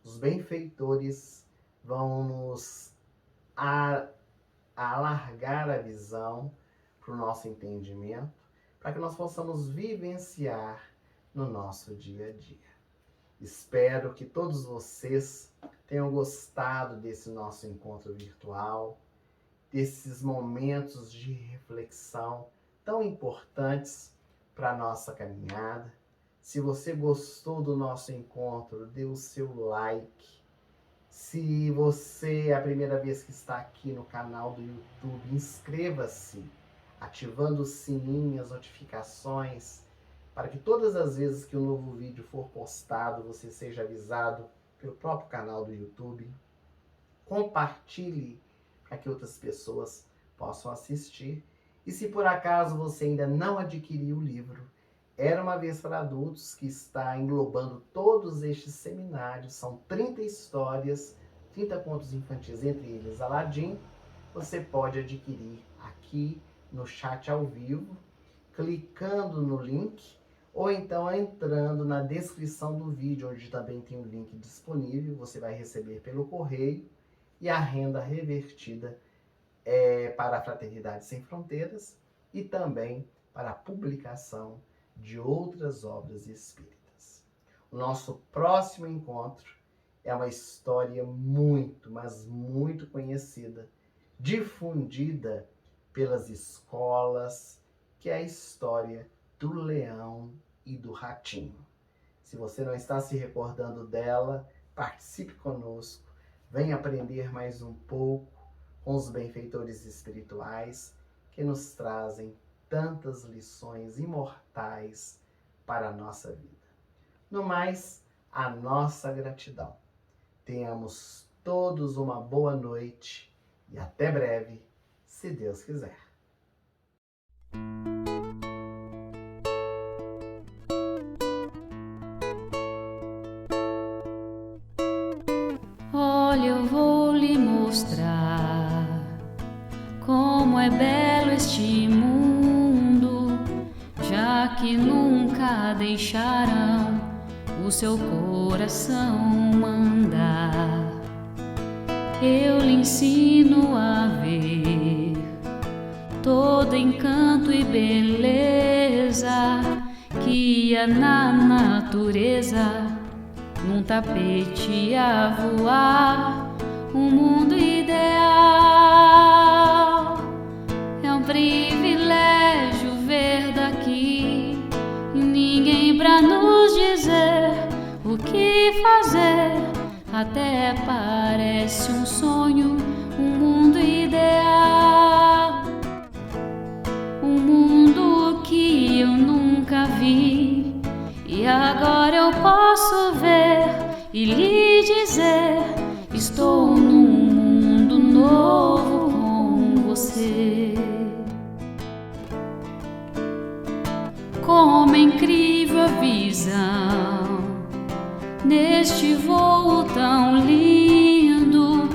Os benfeitores vão nos alargar a visão para o nosso entendimento, para que nós possamos vivenciar no nosso dia a dia. Espero que todos vocês tenham gostado desse nosso encontro virtual, desses momentos de reflexão tão importantes para a nossa caminhada. Se você gostou do nosso encontro, dê o seu like. Se você é a primeira vez que está aqui no canal do YouTube, inscreva-se, ativando o sininho, as notificações, para que todas as vezes que um novo vídeo for postado, você seja avisado pelo próprio canal do YouTube. Compartilhe para que outras pessoas possam assistir. E se por acaso você ainda não adquiriu o livro Era Uma Vez para Adultos, que está englobando todos estes seminários, são 30 histórias, 30 contos infantis, entre eles Aladim, você pode adquirir aqui no chat ao vivo, clicando no link, ou então entrando na descrição do vídeo, onde também tem um link disponível. Você vai receber pelo correio e a renda revertida para a Fraternidade Sem Fronteiras e também para a publicação de outras obras espíritas. O nosso próximo encontro é uma história muito, mas muito conhecida, difundida pelas escolas, que é a história do leão e do ratinho. Se você não está se recordando dela, participe conosco, venha aprender mais um pouco com os benfeitores espirituais que nos trazem tantas lições imortais para a nossa vida. No mais, a nossa gratidão. Tenhamos todos uma boa noite e até breve, se Deus quiser. Olha, eu vou lhe mostrar como é belo este mundo, já que nunca deixarão o seu coração mandar. Eu lhe ensino a ver todo encanto e beleza que há na natureza, num tapete a voar, um mundo ideal. É um privilégio ver daqui, e ninguém pra nos dizer o que fazer. Até parece um sonho, um mundo ideal, um mundo que eu nunca vi. E agora eu posso ver e lhe dizer: estou num mundo novo com você. Como é incrível a visão neste voo tão lindo.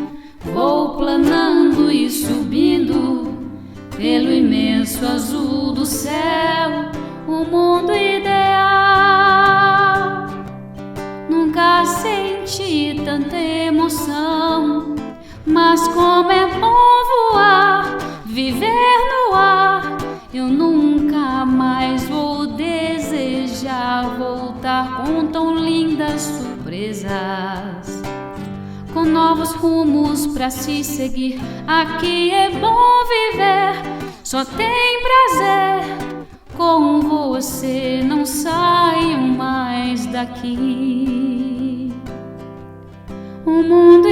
Vou planando e subindo pelo imenso azul do céu, um mundo ideal. Nunca senti tanta emoção, mas como é bom voar, viver no ar. Eu nunca mais vou desejar voltar com tão lindas surpresas, com novos rumos pra se seguir. Aqui é bom viver, só tem prazer. Com você não saio mais daqui. O mundo